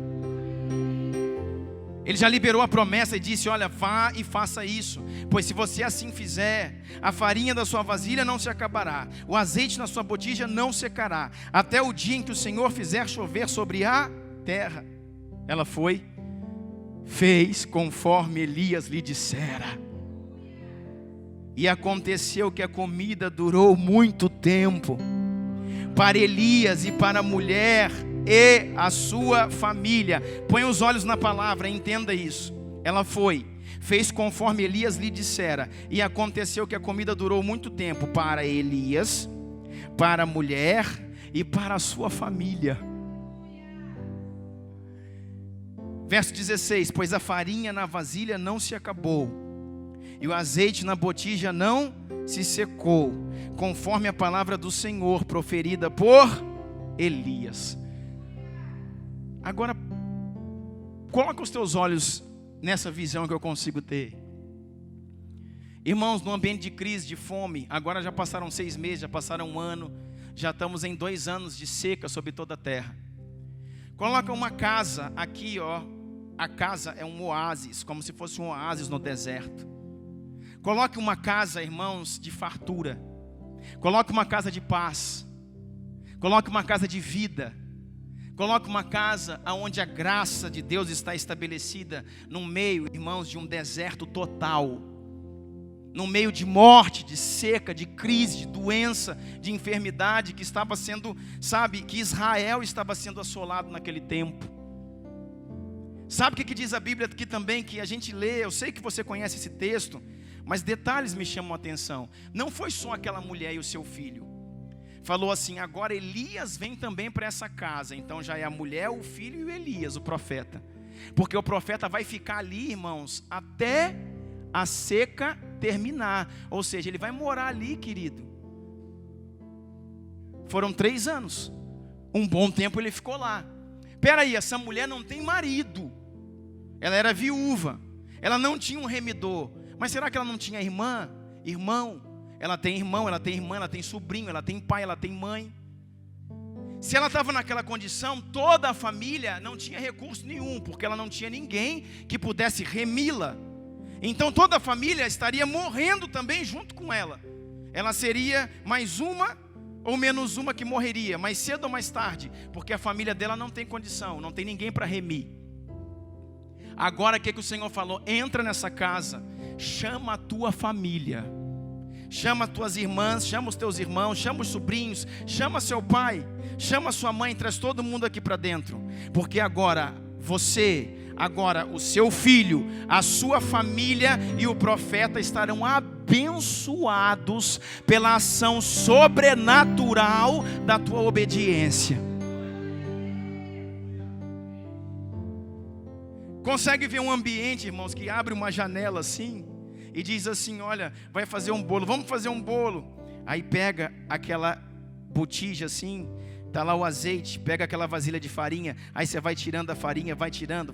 Ele já liberou a promessa e disse, olha, vá e faça isso, pois se você assim fizer, a farinha da sua vasilha não se acabará, o azeite na sua botija não secará, até o dia em que o Senhor fizer chover sobre a terra. Ela foi, fez conforme Elias lhe dissera, e aconteceu que a comida durou muito tempo, para Elias e para a mulher e a sua família. Põe os olhos na palavra, entenda isso. Ela foi, fez conforme Elias lhe dissera, e aconteceu que a comida durou muito tempo para Elias, para a mulher e para a sua família. Verso 16, pois a farinha na vasilha não se acabou, e o azeite na botija não se secou, conforme a palavra do Senhor proferida por Elias. Agora, coloca os teus olhos nessa visão que eu consigo ter. Irmãos, num ambiente de crise, de fome, agora já passaram 6 meses, já passaram 1 ano, já estamos em 2 anos de seca sobre toda a terra. Coloca uma casa aqui, ó. A casa é um oásis, como se fosse um oásis no deserto. Coloque uma casa, irmãos, de fartura. Coloque uma casa de paz. Coloque uma casa de vida. Coloque uma casa onde a graça de Deus está estabelecida, no meio, irmãos, de um deserto total. No meio de morte, de seca, de crise, de doença, de enfermidade que estava sendo, que Israel estava sendo assolado naquele tempo. Sabe o que diz a Bíblia aqui também, que a gente lê, eu sei que você conhece esse texto, mas detalhes me chamam a atenção. Não foi só aquela mulher e o seu filho. Falou assim, agora Elias vem também para essa casa. Então já é a mulher, o filho e o Elias, o profeta. Porque o profeta vai ficar ali, irmãos, até a seca terminar. Ou seja, ele vai morar ali, querido. Foram 3 anos. Um bom tempo ele ficou lá. Peraí, essa mulher não tem marido. Ela era viúva. Ela não tinha um remidor. Mas será que ela não tinha irmã? Irmão? Ela tem irmão, ela tem irmã, ela tem sobrinho, ela tem pai, ela tem mãe. Se ela estava naquela condição, toda a família não tinha recurso nenhum, porque ela não tinha ninguém que pudesse remi-la. Então toda a família estaria morrendo também junto com ela. Ela seria mais uma ou menos uma que morreria, mais cedo ou mais tarde, porque a família dela não tem condição, não tem ninguém para remir. Agora o que o Senhor falou? Entra nessa casa, chama a tua família, chama as tuas irmãs, chama os teus irmãos, chama os sobrinhos, chama seu pai, chama sua mãe, traz todo mundo aqui para dentro, porque agora você, agora o seu filho, a sua família e o profeta estarão abençoados pela ação sobrenatural da tua obediência. Consegue ver um ambiente, irmãos, que abre uma janela assim e diz assim, olha, vai fazer um bolo, vamos fazer um bolo. Aí pega aquela botija assim, está lá o azeite, pega aquela vasilha de farinha, aí você vai tirando a farinha, vai tirando.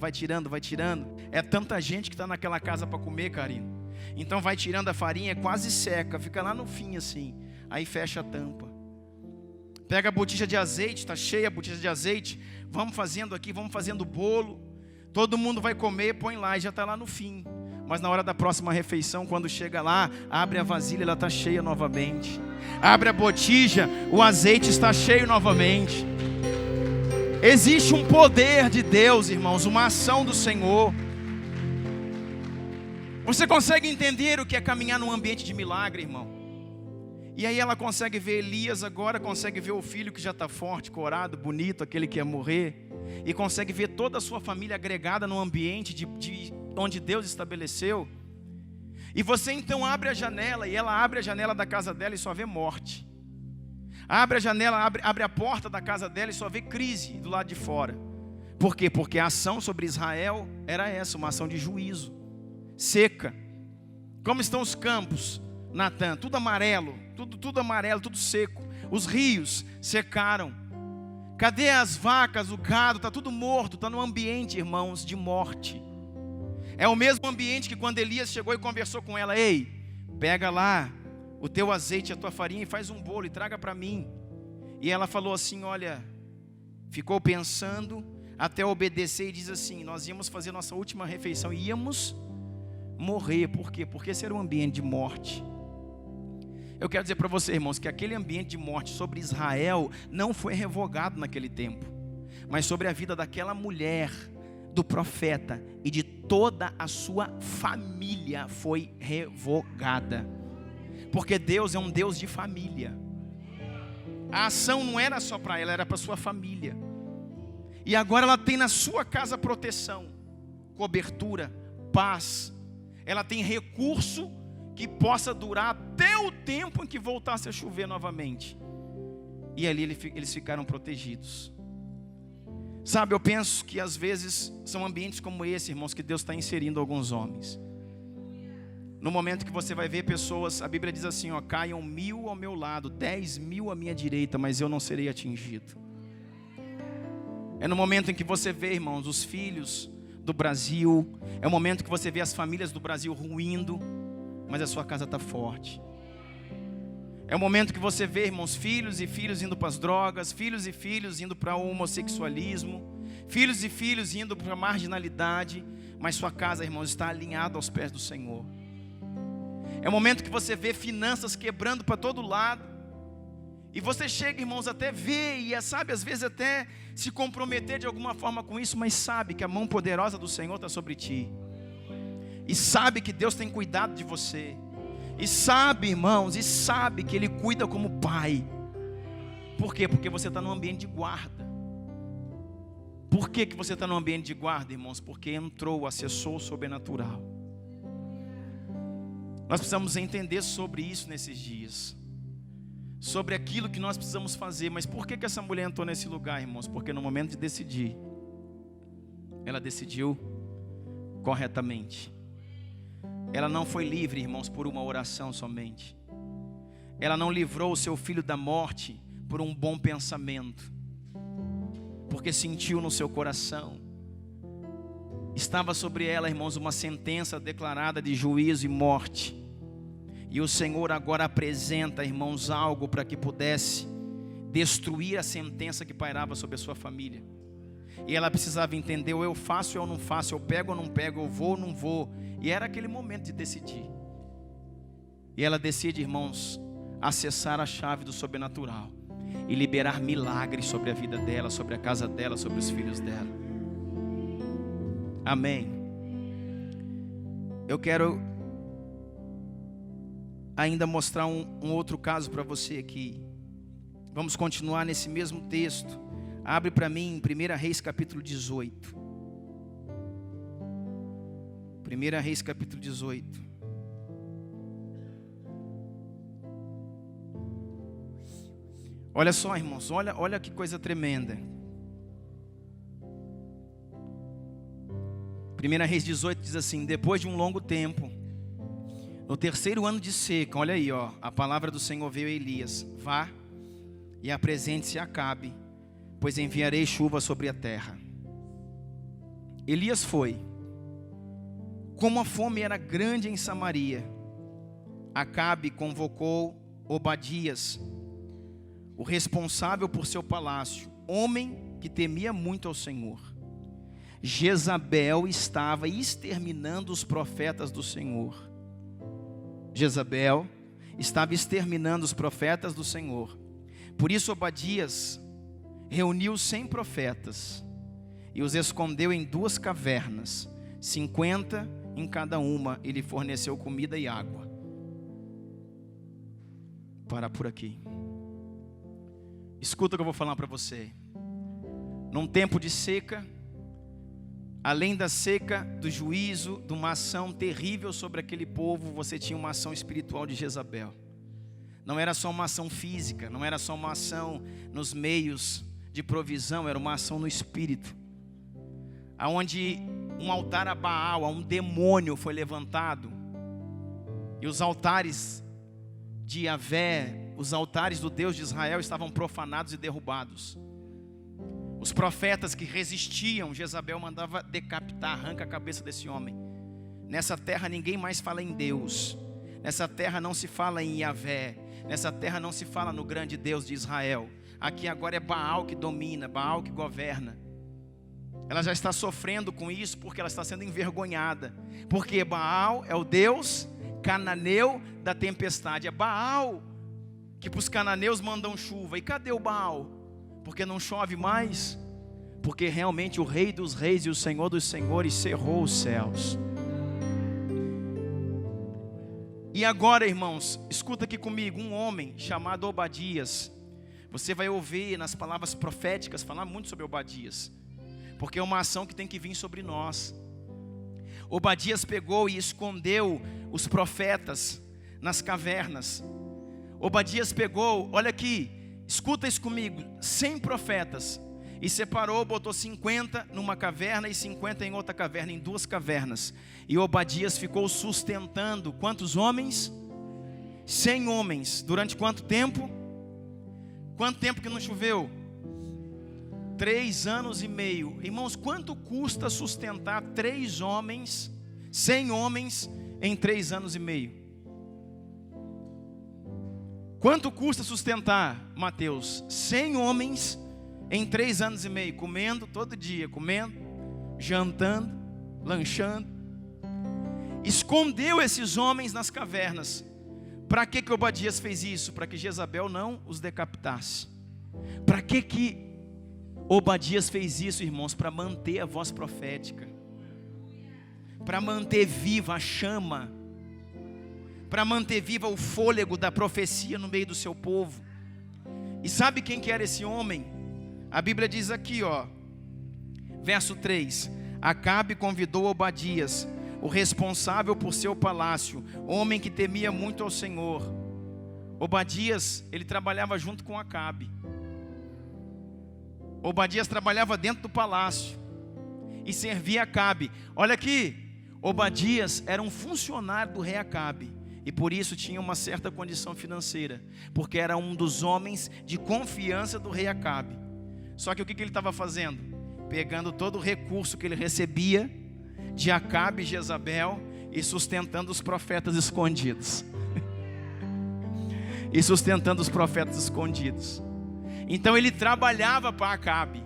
É tanta gente que está naquela casa para comer, carinho. Então vai tirando a farinha, é quase seca, fica lá no fim assim, aí fecha a tampa. Pega a botija de azeite, está cheia a botija de azeite, vamos fazendo aqui, vamos fazendo bolo. Todo mundo vai comer, põe lá e já está lá no fim. Mas na hora da próxima refeição, quando chega lá, abre a vasilha, ela está cheia novamente. Abre a botija, o azeite está cheio novamente. Existe um poder de Deus, irmãos, uma ação do Senhor. Você consegue entender o que é caminhar num ambiente de milagre, irmão? E aí ela consegue ver Elias agora, consegue ver o filho que já está forte, corado, bonito, aquele que ia morrer. E consegue ver toda a sua família agregada num ambiente onde Deus estabeleceu. E você então abre a janela, e ela abre a janela da casa dela e só vê morte. Abre a janela, abre a porta da casa dela e só vê crise do lado de fora. Por quê? Porque a ação sobre Israel era essa, uma ação de juízo, seca. Como estão os campos, Natan? Tudo amarelo, tudo amarelo, tudo seco. Os rios secaram. Cadê as vacas, o gado? Está tudo morto, está num ambiente, irmãos, de morte. É o mesmo ambiente que quando Elias chegou e conversou com ela, ei, pega lá o teu azeite, a tua farinha e faz um bolo e traga para mim. E ela falou assim, olha, ficou pensando até obedecer e diz assim, nós íamos fazer nossa última refeição e íamos morrer. Por quê? Porque esse era um ambiente de morte. Eu quero dizer para você, irmãos, que aquele ambiente de morte sobre Israel não foi revogado naquele tempo, mas sobre a vida daquela mulher, do profeta e de toda a sua família foi revogada. Porque Deus é um Deus de família. A ação não era só para ela, era para sua família. E agora ela tem na sua casa proteção, cobertura, paz. Ela tem recurso que possa durar até o tempo em que voltasse a chover novamente. E ali eles ficaram protegidos. Sabe, eu penso que às vezes são ambientes como esse, irmãos, que Deus está inserindo alguns homens. No momento que você vai ver pessoas, a Bíblia diz assim, ó, caiam 1000 ao meu lado, 10.000 à minha direita, mas eu não serei atingido. É no momento em que você vê, irmãos, os filhos do Brasil, é o momento que você vê as famílias do Brasil ruindo, mas a sua casa está forte. É o momento que você vê, irmãos, filhos e filhos indo para as drogas, filhos e filhos indo para o homossexualismo, filhos e filhos indo para a marginalidade, mas sua casa, irmãos, está alinhada aos pés do Senhor. É o momento que você vê finanças quebrando para todo lado, e você chega, irmãos, até ver, e sabe, às vezes até se comprometer de alguma forma com isso, mas sabe que a mão poderosa do Senhor está sobre ti, e sabe que Deus tem cuidado de você, e sabe, irmãos, e sabe que Ele cuida como pai. Por quê? Porque você está num ambiente de guarda. Por que você está num ambiente de guarda, irmãos? Porque entrou, acessou o sobrenatural. Nós precisamos entender sobre isso nesses dias, sobre aquilo que nós precisamos fazer. Mas por que essa mulher entrou nesse lugar, irmãos? Porque no momento de decidir, ela decidiu corretamente. Ela não foi livre, irmãos, por uma oração somente. Ela não livrou o seu filho da morte por um bom pensamento, porque sentiu no seu coração. Estava sobre ela, irmãos, uma sentença declarada de juízo e morte. E o Senhor agora apresenta, irmãos, algo para que pudesse destruir a sentença que pairava sobre a sua família. E ela precisava entender: ou eu faço ou eu não faço, eu pego ou não pego, eu vou ou não vou. E era aquele momento de decidir. E ela decide, irmãos, acessar a chave do sobrenatural e liberar milagres sobre a vida dela, sobre a casa dela, sobre os filhos dela. Amém. Eu quero ainda mostrar um outro caso para você aqui. Vamos continuar nesse mesmo texto. Abre para mim em 1 Reis capítulo 18. 1 Reis capítulo 18. Olha só, irmãos, olha que coisa tremenda. 1 Reis 18 diz assim: depois de um longo tempo, no 3º ano de seca, olha aí, a palavra do Senhor veio a Elias: vá e apresente-se a Acabe, pois enviarei chuva sobre a terra. Elias foi. Como a fome era grande em Samaria, Acabe convocou Obadias, o responsável por seu palácio, homem que temia muito ao Senhor. Jezabel estava exterminando os profetas do Senhor. Jezabel estava exterminando os profetas do Senhor. Por isso Obadias reuniu 100 profetas e os escondeu em 2 cavernas, 50 em cada uma, e lhe forneceu comida e água. Para por aqui. Escuta o que eu vou falar para você. Num tempo de seca, além da seca, do juízo, de uma ação terrível sobre aquele povo, você tinha uma ação espiritual de Jezabel. Não era só uma ação física, não era só uma ação nos meios de provisão, era uma ação no espírito. Aonde um altar a Baal, a um demônio foi levantado, e os altares de Yahvé, os altares do Deus de Israel estavam profanados e derrubados. Os profetas que resistiam, Jezabel mandava decapitar, arranca a cabeça desse homem. Nessa terra ninguém mais fala em Deus, nessa terra não se fala em Yahvé, nessa terra não se fala no grande Deus de Israel. Aqui agora é Baal que domina, Baal que governa. Ela já está sofrendo com isso porque ela está sendo envergonhada, porque Baal é o Deus cananeu da tempestade. É Baal que para os cananeus mandam chuva. E cadê o Baal? Porque não chove mais? Porque realmente o Rei dos Reis e o Senhor dos Senhores cerrou os céus. E agora, irmãos, escuta aqui comigo, um homem chamado Obadias. Você vai ouvir nas palavras proféticas falar muito sobre Obadias, porque é uma ação que tem que vir sobre nós. Obadias pegou e escondeu os profetas nas cavernas. Obadias pegou, olha aqui, escuta isso comigo, 100 profetas, e separou, botou 50 numa caverna e 50 em outra caverna, em 2 cavernas. E Obadias ficou sustentando quantos homens? 100 homens. Durante quanto tempo? Quanto tempo que não choveu? 3 anos e meio. Irmãos, quanto custa sustentar 3 homens, 100 homens em 3 anos e meio? Quanto custa sustentar, Mateus? 100 homens em 3 anos e meio, comendo todo dia, comendo, jantando, lanchando. Escondeu esses homens nas cavernas. Para que Obadias fez isso? Para que Jezabel não os decapitasse. Para que Obadias fez isso, irmãos? Para manter a voz profética, para manter viva a chama, para manter viva o fôlego da profecia no meio do seu povo. E sabe quem que era esse homem? A Bíblia diz aqui, verso 3: Acabe convidou Obadias, o responsável por seu palácio, homem que temia muito ao Senhor. Obadias, ele trabalhava junto com Acabe. Obadias trabalhava dentro do palácio e servia Acabe. Olha aqui, Obadias era um funcionário do rei Acabe, e por isso tinha uma certa condição financeira, porque era um dos homens de confiança do rei Acabe. Só que o que ele estava fazendo? Pegando todo o recurso que ele recebia de Acabe e Jezabel e sustentando os profetas escondidos. E sustentando os profetas escondidos. Então ele trabalhava para Acabe.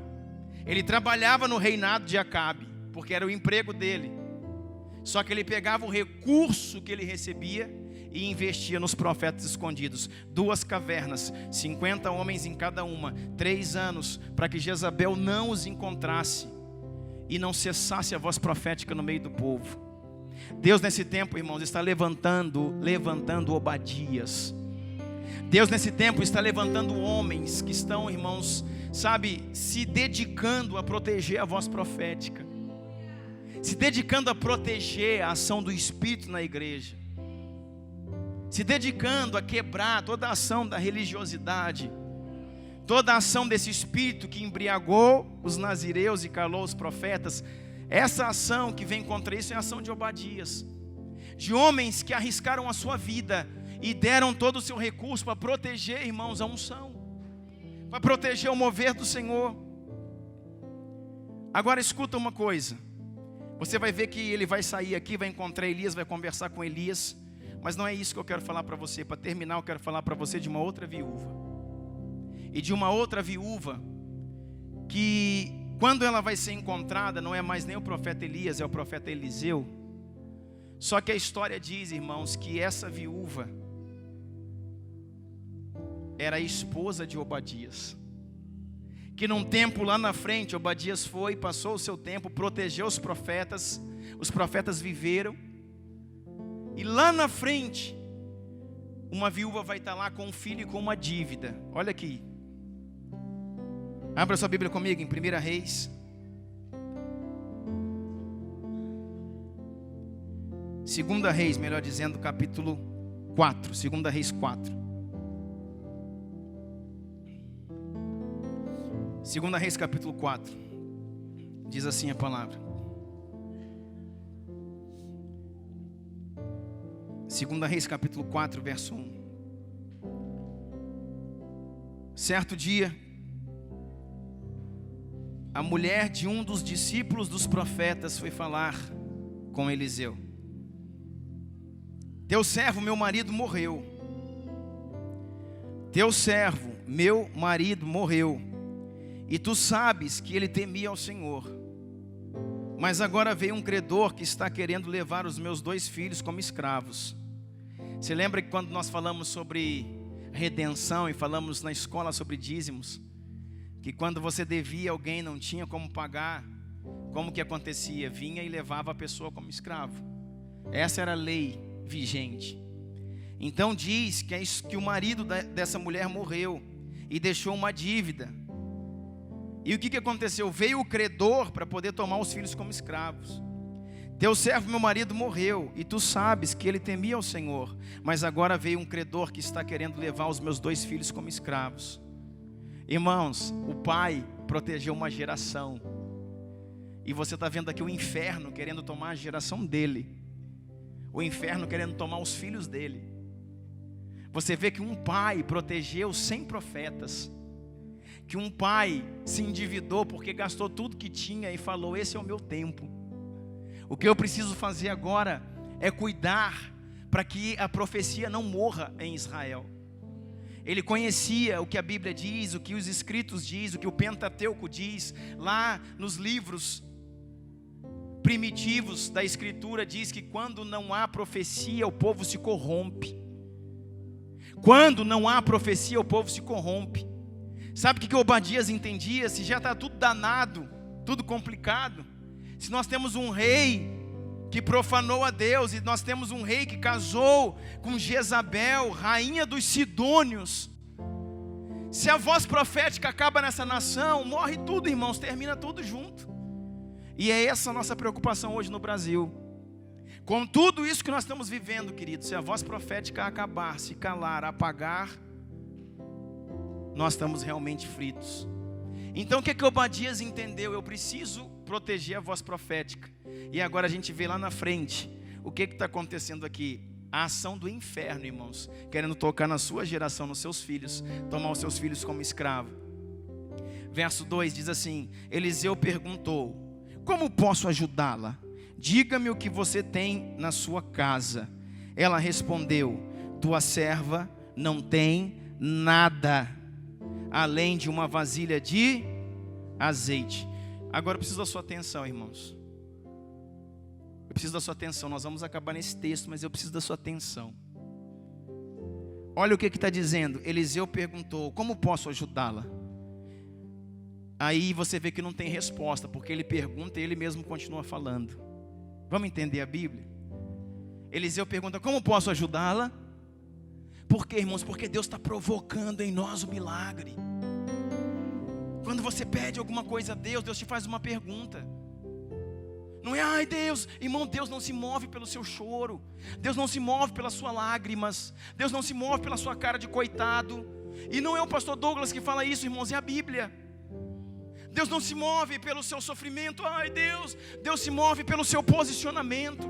Ele trabalhava no reinado de Acabe, porque era o emprego dele. Só que ele pegava o recurso que ele recebia e investia nos profetas escondidos. 2 cavernas, 50 homens em cada uma, 3 anos, para que Jezabel não os encontrasse e não cessasse a voz profética no meio do povo. Deus nesse tempo, irmãos, está levantando Obadias. Deus nesse tempo está levantando homens que estão, irmãos, se dedicando a proteger a voz profética, se dedicando a proteger a ação do Espírito na igreja, se dedicando a quebrar toda a ação da religiosidade, toda a ação desse espírito que embriagou os nazireus e calou os profetas. Essa ação que vem contra isso é a ação de Obadias, de homens que arriscaram a sua vida e deram todo o seu recurso para proteger, irmãos, a unção, para proteger o mover do Senhor. Agora escuta uma coisa, você vai ver que ele vai sair aqui, vai encontrar Elias, vai conversar com Elias, mas não é isso que eu quero falar para você. Para terminar, eu quero falar para você de uma outra viúva, e de uma outra viúva, que quando ela vai ser encontrada, não é mais nem o profeta Elias, é o profeta Eliseu. Só que a história diz, irmãos, que essa viúva era a esposa de Obadias, que num tempo lá na frente, Obadias foi, passou o seu tempo, protegeu os profetas viveram, e lá na frente, uma viúva vai estar lá com um filho e com uma dívida. Olha aqui, abra sua Bíblia comigo em 1 Reis, 2 Reis, melhor dizendo, capítulo 4, 2 Reis 4. 2 Reis capítulo 4, diz assim a palavra. 2 Reis capítulo 4, verso 1. Certo dia, a mulher de um dos discípulos dos profetas foi falar com Eliseu. Teu servo, meu marido, morreu. Teu servo, meu marido, morreu. E tu sabes que ele temia ao Senhor. Mas agora veio um credor que está querendo levar os meus 2 filhos como escravos. Você lembra que quando nós falamos sobre redenção e falamos na escola sobre dízimos, que quando você devia alguém, não tinha como pagar, como que acontecia? Vinha e levava a pessoa como escravo. Essa era a lei vigente. Então diz que o marido dessa mulher morreu e deixou uma dívida. E o que aconteceu? Veio o credor para poder tomar os filhos como escravos. Teu servo, meu marido, morreu, e tu sabes que ele temia ao Senhor, mas agora veio um credor que está querendo levar os meus 2 filhos como escravos. Irmãos, o pai protegeu uma geração, e você está vendo aqui o inferno querendo tomar a geração dele, o inferno querendo tomar os filhos dele. Você vê que um pai protegeu 100 profetas, que um pai se endividou porque gastou tudo que tinha e falou: esse é o meu tempo, o que eu preciso fazer agora é cuidar para que a profecia não morra em Israel, Ele conhecia o que a Bíblia diz, o que os escritos diz, o que o Pentateuco diz. Lá nos livros primitivos da Escritura diz que quando não há profecia, o povo se corrompe. Quando não há profecia, o povo se corrompe. Sabe o que Obadias entendia? Se já está tudo danado, tudo complicado, se nós temos um rei que profanou a Deus, e nós temos um rei que casou com Jezabel, rainha dos Sidônios, se a voz profética acaba nessa nação, morre tudo, irmãos, termina tudo junto. E é essa a nossa preocupação hoje no Brasil. Com tudo isso que nós estamos vivendo, queridos, se a voz profética acabar, se calar, apagar, nós estamos realmente fritos. Então o que Obadias entendeu? Eu preciso proteger a voz profética. E agora a gente vê lá na frente o que está acontecendo aqui. A ação do inferno, irmãos, querendo tocar na sua geração, nos seus filhos, tomar os seus filhos como escravo. Verso 2 diz assim: Eliseu perguntou: como posso ajudá-la? Diga-me o que você tem na sua casa. Ela respondeu: tua serva não tem nada, além de uma vasilha de azeite. Agora eu preciso da sua atenção, irmãos. Eu preciso da sua atenção. Nós vamos acabar nesse texto, mas eu preciso da sua atenção. Olha o que está dizendo. Eliseu perguntou: como posso ajudá-la? Aí você vê que não tem resposta, porque ele pergunta e ele mesmo continua falando. Vamos entender a Bíblia? Eliseu pergunta: como posso ajudá-la? Por quê, irmãos? Porque Deus está provocando em nós o milagre. Quando você pede alguma coisa a Deus, Deus te faz uma pergunta. Não é, ai Deus, irmão, Deus não se move pelo seu choro. Deus não se move pelas suas lágrimas. Deus não se move pela sua cara de coitado. E não é o pastor Douglas que fala isso, irmãos, é a Bíblia. Deus não se move pelo seu sofrimento, ai Deus. Deus se move pelo seu posicionamento.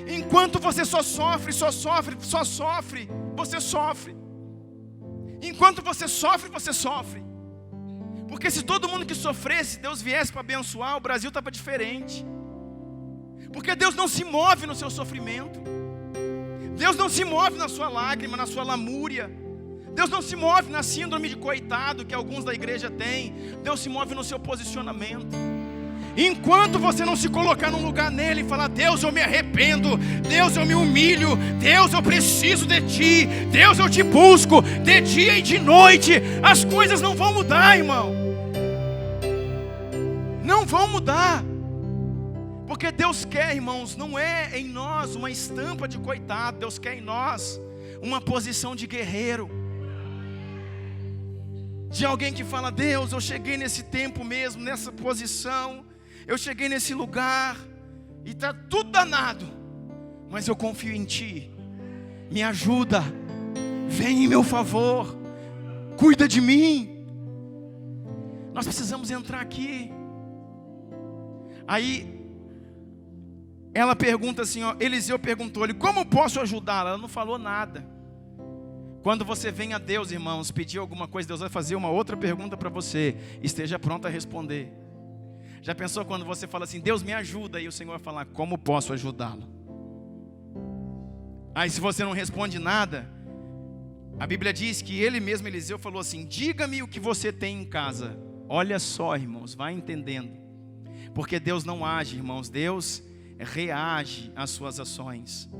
Enquanto você só sofre, você sofre. Enquanto você sofre. Porque se todo mundo que sofresse, Deus viesse para abençoar, o Brasil estava diferente. Porque Deus não se move no seu sofrimento. Deus não se move na sua lágrima, na sua lamúria. Deus não se move na síndrome de coitado que alguns da igreja têm. Deus se move no seu posicionamento. Enquanto você não se colocar num lugar nele e falar: Deus, eu me arrependo, Deus, eu me humilho, Deus, eu preciso de ti, Deus, eu te busco de dia e de noite, as coisas não vão mudar, irmão. Não vão mudar. Porque Deus quer, irmãos, não é em nós uma estampa de coitado. Deus quer em nós uma posição de guerreiro, de alguém que fala: Deus, eu cheguei nesse tempo mesmo, nessa posição, eu cheguei nesse lugar e está tudo danado, mas eu confio em ti, me ajuda, vem em meu favor, cuida de mim. Nós precisamos entrar aqui. Aí ela pergunta assim, ó, Eliseu perguntou-lhe: como posso ajudá-la? Ela não falou nada. Quando você vem a Deus, irmãos, pedir alguma coisa, Deus vai fazer uma outra pergunta para você. Esteja pronto a responder. Já pensou quando você fala assim: Deus, me ajuda? E o Senhor vai falar: como posso ajudá-lo? Aí se você não responde nada, a Bíblia diz que ele mesmo, Eliseu, falou assim: diga-me o que você tem em casa. Olha só, irmãos, vai entendendo. Porque Deus não age, irmãos, Deus reage às suas ações.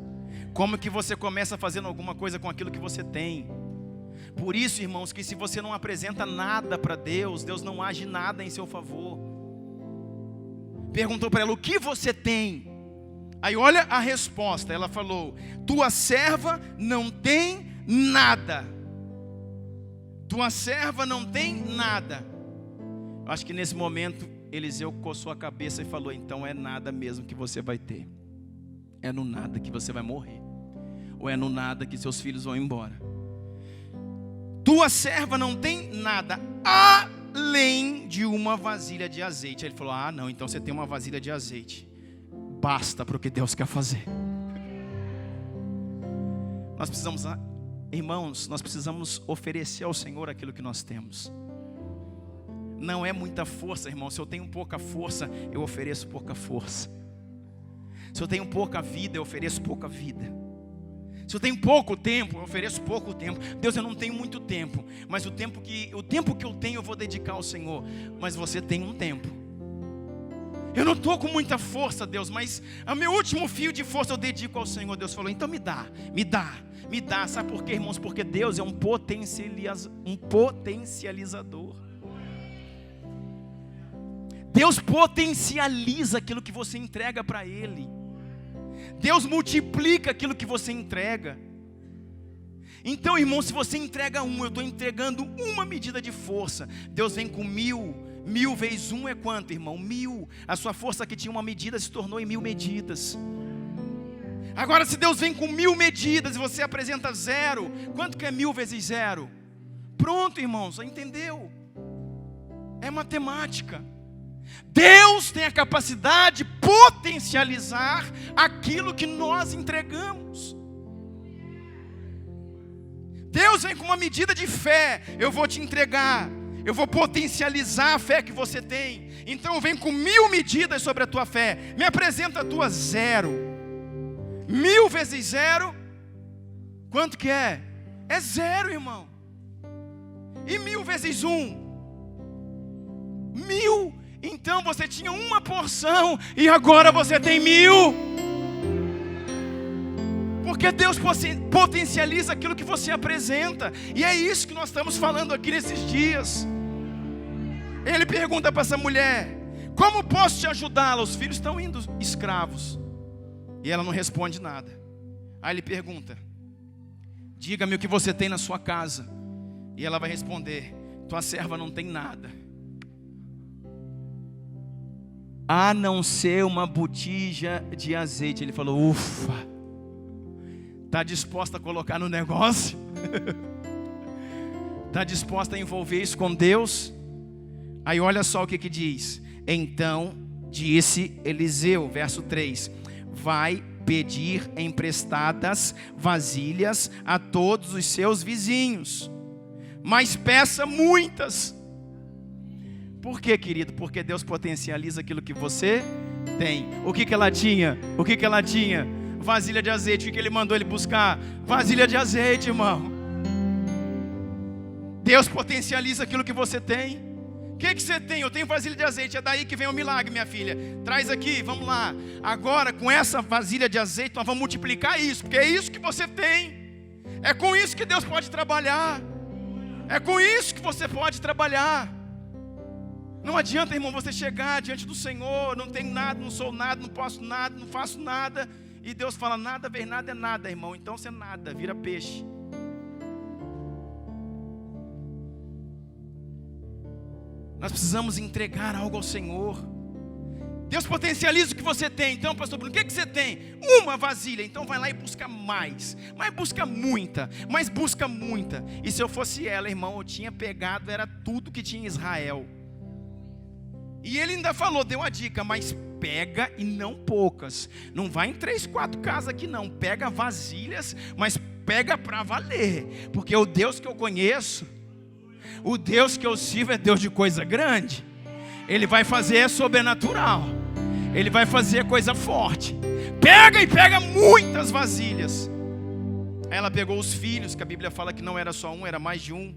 Como que você começa fazendo alguma coisa com aquilo que você tem? Por isso, irmãos, que se você não apresenta nada para Deus, Deus não age nada em seu favor. Perguntou para ela: o que você tem? Aí olha a resposta, ela falou: tua serva não tem nada. Tua serva não tem nada. Eu acho que nesse momento Eliseu coçou a cabeça e falou: então é nada mesmo que você vai ter. É no nada que você vai morrer. Ou é no nada que seus filhos vão embora. Tua serva não tem nada além de uma vasilha de azeite. Aí ele falou: ah não, então você tem uma vasilha de azeite. Basta para o que Deus quer fazer. Nós precisamos, irmãos, nós precisamos oferecer ao Senhor aquilo que nós temos. Não é muita força, irmão. Se eu tenho pouca força, eu ofereço pouca força. Se eu tenho pouca vida, eu ofereço pouca vida. Se eu tenho pouco tempo, eu ofereço pouco tempo. Deus, eu não tenho muito tempo, mas o tempo que eu tenho eu vou dedicar ao Senhor. Mas você tem um tempo. Eu não estou com muita força, Deus, mas o meu último fio de força eu dedico ao Senhor. Deus falou, então me dá. Sabe por quê, irmãos? Porque Deus é um potencializador. Deus potencializa aquilo que você entrega para Ele. Deus multiplica aquilo que você entrega. Então, irmão, se você entrega eu estou entregando uma medida de força. Deus vem com 1000. 1000 vezes 1 é quanto, irmão? 1000. A sua força que tinha uma medida se tornou em 1000 medidas. Agora, se Deus vem com 1000 medidas e você apresenta 0, quanto que é 1000 vezes 0? Pronto, irmãos, entendeu? É matemática. Deus tem a capacidade de potencializar aquilo que nós entregamos. Deus vem com uma medida de fé. Eu vou te entregar, eu vou potencializar a fé que você tem. Então vem com 1000 medidas sobre a tua fé. Me apresenta a tua 0. 1000 vezes 0, quanto que é? É 0, irmão. E 1000 vezes 1? 1000. Então você tinha uma porção e agora você tem 1000. Porque Deus potencializa aquilo que você apresenta. E é isso que nós estamos falando aqui nesses dias. Ele pergunta para essa mulher: como posso te ajudá-la? Os filhos estão indo escravos. E ela não responde nada. Aí ele pergunta: diga-me o que você tem na sua casa. E ela vai responder: tua serva não tem nada, a não ser uma botija de azeite. Ele falou: ufa. Está disposta a colocar no negócio? Está disposta a envolver isso com Deus? Aí olha só o que diz. Então disse Eliseu, verso 3: vai pedir emprestadas vasilhas a todos os seus vizinhos, mas peça muitas. Por quê, querido? Porque Deus potencializa aquilo que você tem. O que ela tinha? Vasilha de azeite. O que ele mandou ele buscar? Vasilha de azeite, irmão. Deus potencializa aquilo que você tem. O que você tem? Eu tenho vasilha de azeite. É daí que vem o milagre, minha filha. Traz aqui, vamos lá. Agora, com essa vasilha de azeite, nós vamos multiplicar isso, porque é isso que você tem. É com isso que Deus pode trabalhar. É com isso que você pode trabalhar. Não adianta, irmão, você chegar diante do Senhor: não tenho nada, não sou nada, não posso nada, não faço nada. E Deus fala: nada, ver nada é nada, irmão. Então você nada, vira peixe. Nós precisamos entregar algo ao Senhor. Deus potencializa o que você tem. Então, pastor Bruno, o que você tem? Uma vasilha. Então vai lá e busca mais. Mas busca muita. E se eu fosse ela, irmão, eu tinha pegado, era tudo que tinha em Israel. E ele ainda falou, deu a dica: mas pega e não poucas. Não vai em 3, 4 casas aqui não. Pega vasilhas, mas pega para valer. Porque o Deus que eu conheço, o Deus que eu sirvo é Deus de coisa grande. Ele vai fazer sobrenatural. Ele vai fazer coisa forte. Pega muitas vasilhas. Aí ela pegou os filhos, que a Bíblia fala que não era só um, era mais de um.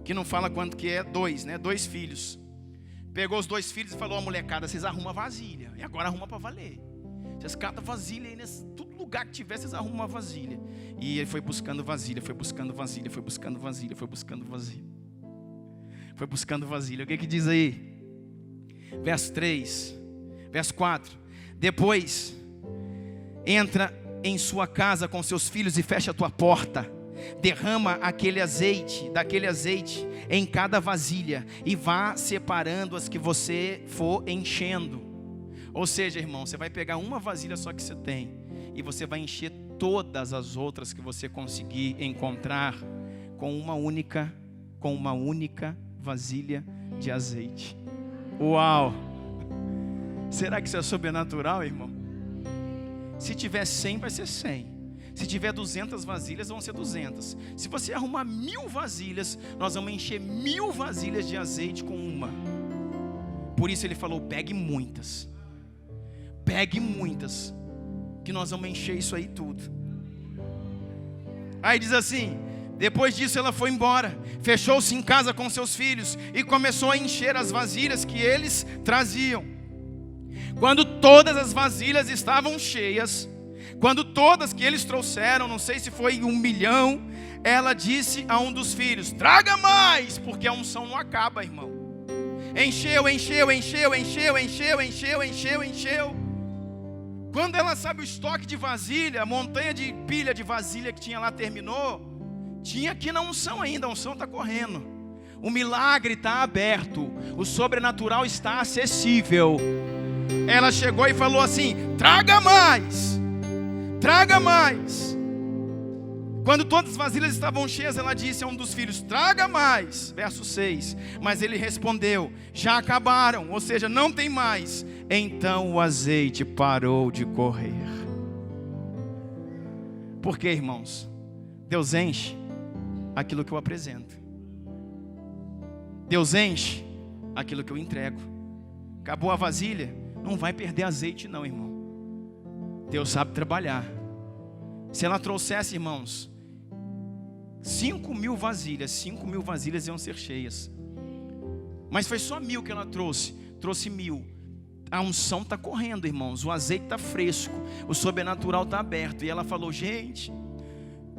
Que não fala quanto que é, 2, né? 2 filhos. Pegou os 2 filhos e falou: ó, molecada, vocês arrumam a vasilha. E agora arruma para valer. Vocês catam vasilha aí, nesse todo lugar que tiver, vocês arrumam uma vasilha. E ele foi buscando vasilha. Foi buscando vasilha. O que diz aí? Verso 3, verso 4. Depois, entra em sua casa com seus filhos e fecha a tua porta. Derrama daquele azeite em cada vasilha e vá separando as que você for enchendo. Ou seja, irmão, você vai pegar uma vasilha só que você tem e você vai encher todas as outras que você conseguir encontrar com uma única vasilha de azeite. Uau! Será que isso é sobrenatural, irmão? Se tiver 100, vai ser 100. Se tiver 200 vasilhas, vão ser 200. Se você arrumar 1000 vasilhas, nós vamos encher 1000 vasilhas de azeite com uma. Por isso ele falou: pegue muitas, que nós vamos encher isso aí tudo. Aí diz assim: depois disso ela foi embora, fechou-se em casa com seus filhos e começou a encher as vasilhas que eles traziam. Quando todas as vasilhas estavam cheias, quando todas que eles trouxeram, não sei se foi 1 milhão, ela disse a um dos filhos: traga mais, porque a unção não acaba, irmão. Encheu, encheu, encheu, encheu, encheu, encheu, encheu, encheu. Quando ela sabe o estoque de vasilha, a montanha de pilha de vasilha que tinha lá terminou, tinha aqui na unção ainda, a unção está correndo. O milagre está aberto, o sobrenatural está acessível. Ela chegou e falou assim: traga mais, traga mais. Quando todas as vasilhas estavam cheias, ela disse a um dos filhos: traga mais. Verso 6. Mas ele respondeu: já acabaram, ou seja, não tem mais. Então o azeite parou de correr. Por quê, irmãos? Deus enche aquilo que eu apresento. Deus enche aquilo que eu entrego. Acabou a vasilha, não vai perder azeite não, irmão. Deus sabe trabalhar. Se ela trouxesse, irmãos, 5.000 vasilhas, 5.000 vasilhas iam ser cheias. Mas foi só 1.000 que ela trouxe 1.000. A unção está correndo, irmãos, o azeite está fresco, o sobrenatural está aberto. E ela falou: gente,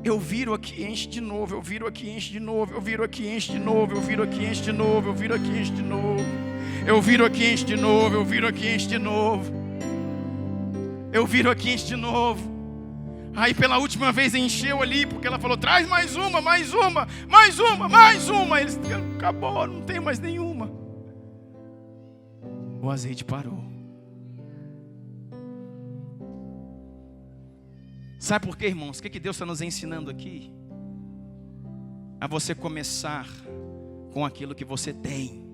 eu viro aqui, enche de novo, eu viro aqui, enche de novo, eu viro aqui, enche de novo, eu viro aqui, enche de novo, eu viro aqui, enche de novo, eu viro aqui, enche de novo, eu viro aqui, enche de novo, eu viro aqui, enche de novo. Aí pela última vez encheu ali, porque ela falou: traz mais uma, mais uma, mais uma, mais uma. Eles: acabou, não tem mais nenhuma. O azeite parou. Sabe por quê, irmãos? O que Deus está nos ensinando aqui? A você começar com aquilo que você tem.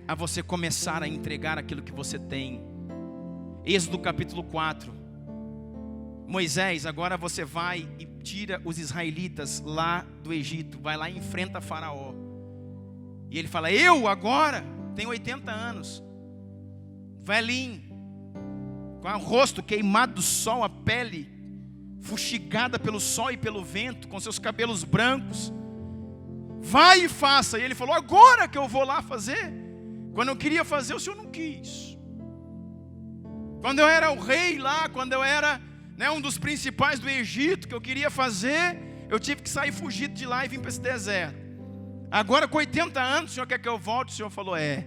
A você começar a entregar aquilo que você tem. Êxodo capítulo 4. Moisés, agora você vai e tira os israelitas lá do Egito. Vai lá e enfrenta Faraó. E ele fala: eu agora tenho 80 anos, velhinho, com o rosto queimado do sol, a pele fustigada pelo sol e pelo vento, com seus cabelos brancos. Vai e faça. E ele falou: agora que eu vou lá fazer. Quando eu queria fazer, o Senhor não quis. Quando eu era o rei lá, quando eu era um dos principais do Egito, que eu queria fazer, eu tive que sair fugido de lá e vir para esse deserto. Agora com 80 anos, o Senhor quer que eu volte? O Senhor falou: é.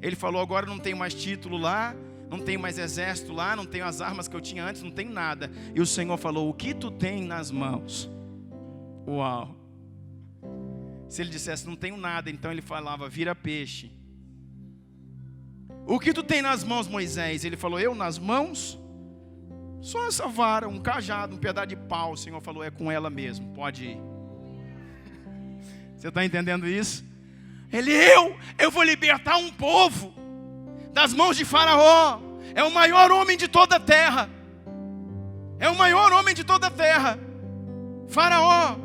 Ele falou: agora não tenho mais título lá, não tenho mais exército lá, não tenho as armas que eu tinha antes, não tenho nada. E o Senhor falou: o que tu tem nas mãos? Uau! Se ele dissesse: não tenho nada, então ele falava: vira peixe. O que tu tem nas mãos, Moisés? Ele falou: eu nas mãos? Só essa vara, um cajado, um pedaço de pau. O Senhor falou: é com ela mesmo, pode ir. Você está entendendo isso? Ele: eu vou libertar um povo das mãos de Faraó. É o maior homem de toda a terra. É o maior homem de toda a terra. Faraó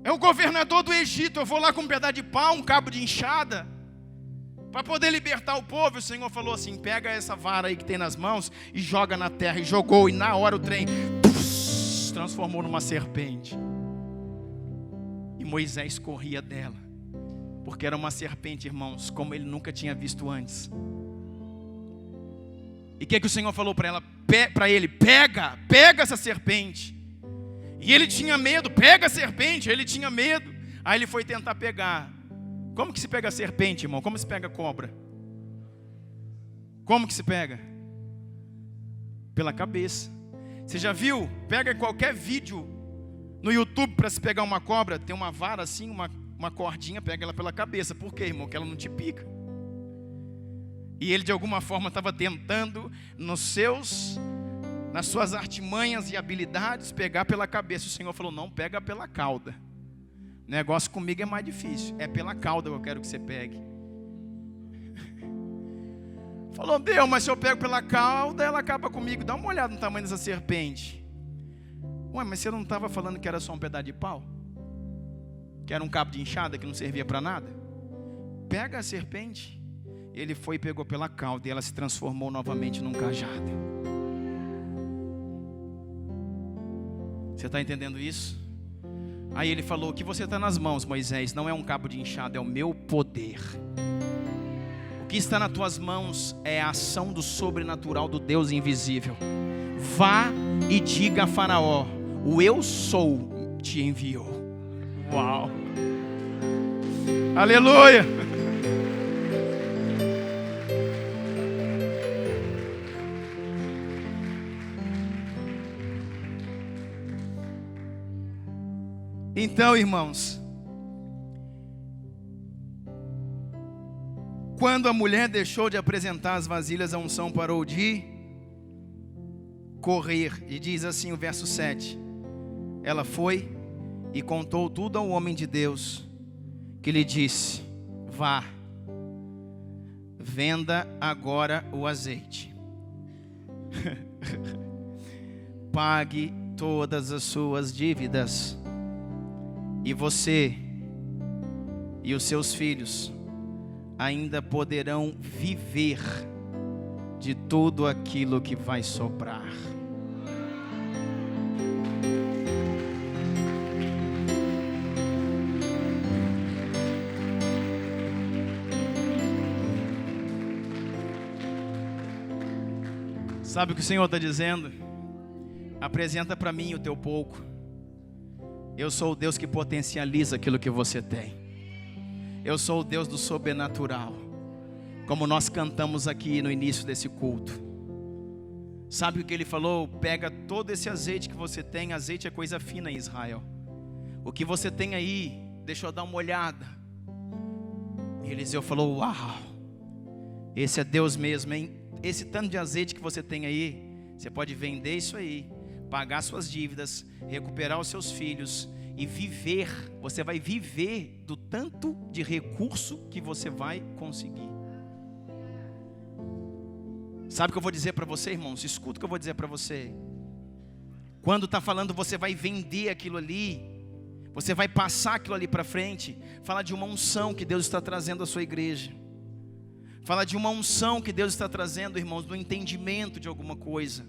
é o governador do Egito. Eu vou lá com um pedaço de pau, um cabo de enxada, para poder libertar o povo. O Senhor falou assim: pega essa vara aí que tem nas mãos e joga na terra. E jogou, e na hora o trem transformou numa serpente. E Moisés corria dela, porque era uma serpente, irmãos, como ele nunca tinha visto antes. E o que o Senhor falou para ele? Pega essa serpente. E ele tinha medo. Pega a serpente. Ele tinha medo. Aí ele foi tentar pegar. Como que se pega a serpente, irmão? Como se pega a cobra? Como que se pega? Pela cabeça. Você já viu? Pega qualquer vídeo no YouTube para se pegar uma cobra. Tem uma vara assim, uma cordinha, pega ela pela cabeça. Por quê, irmão? Que ela não te pica. E ele de alguma forma estava tentando, nas suas artimanhas e habilidades, pegar pela cabeça. O Senhor falou: não, pega pela cauda. O negócio comigo é mais difícil. É pela cauda que eu quero que você pegue. Falou: Deus, mas se eu pego pela cauda, ela acaba comigo. Dá uma olhada no tamanho dessa serpente. Ué, mas você não estava falando que era só um pedaço de pau? Que era um cabo de enxada que não servia para nada? Pega a serpente. Ele foi e pegou pela cauda, e ela se transformou novamente num cajado. Você está entendendo isso? Aí ele falou: o que você está nas mãos, Moisés, não é um cabo de enxada, é o meu poder. O que está nas tuas mãos é a ação do sobrenatural do Deus invisível. Vá e diga a Faraó: o eu sou te enviou. Uau! Aleluia! Então, irmãos, quando a mulher deixou de apresentar as vasilhas, a unção parou de correr. E diz assim o verso 7: ela foi e contou tudo ao homem de Deus, que lhe disse: vá, venda agora o azeite, pague todas as suas dívidas, e você e os seus filhos ainda poderão viver de tudo aquilo que vai sobrar. Sabe o que o Senhor está dizendo? Apresenta para mim o teu pouco. Eu sou o Deus que potencializa aquilo que você tem. Eu sou o Deus do sobrenatural, como nós cantamos aqui no início desse culto. Sabe o que ele falou? Pega todo esse azeite que você tem. Azeite é coisa fina em Israel. O que você tem aí, deixa eu dar uma olhada. E Eliseu falou: uau, esse é Deus mesmo, hein? Esse tanto de azeite que você tem aí, você pode vender isso aí, pagar suas dívidas, recuperar os seus filhos e viver. Você vai viver do tanto de recurso que você vai conseguir. Sabe o que eu vou dizer para você, irmãos? Escuta o que eu vou dizer para você. Quando está falando você vai vender aquilo ali, você vai passar aquilo ali para frente, fala de uma unção que Deus está trazendo à sua igreja. Fala de uma unção que Deus está trazendo, irmãos, do entendimento de alguma coisa,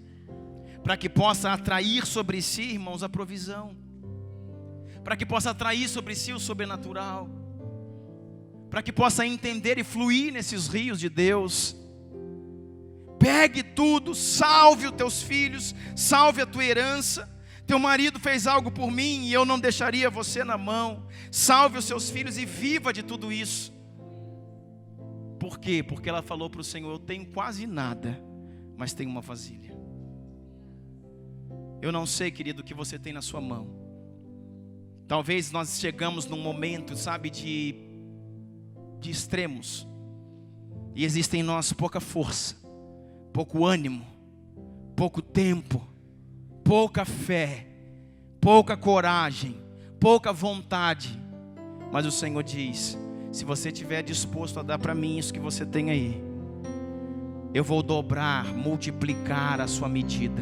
para que possa atrair sobre si, irmãos, a provisão, para que possa atrair sobre si o sobrenatural, para que possa entender e fluir nesses rios de Deus. Pegue tudo, salve os teus filhos, salve a tua herança. Teu marido fez algo por mim e eu não deixaria você na mão. Salve os seus filhos e viva de tudo isso. Por quê? Porque ela falou para o Senhor: eu tenho quase nada, mas tenho uma vasilha. Eu não sei, querido, o que você tem na sua mão. Talvez nós chegamos num momento, sabe, de extremos. E existe em nós pouca força, pouco ânimo, pouco tempo, pouca fé, pouca coragem, pouca vontade. Mas o Senhor diz: se você estiver disposto a dar para mim isso que você tem aí, eu vou dobrar, multiplicar a sua medida.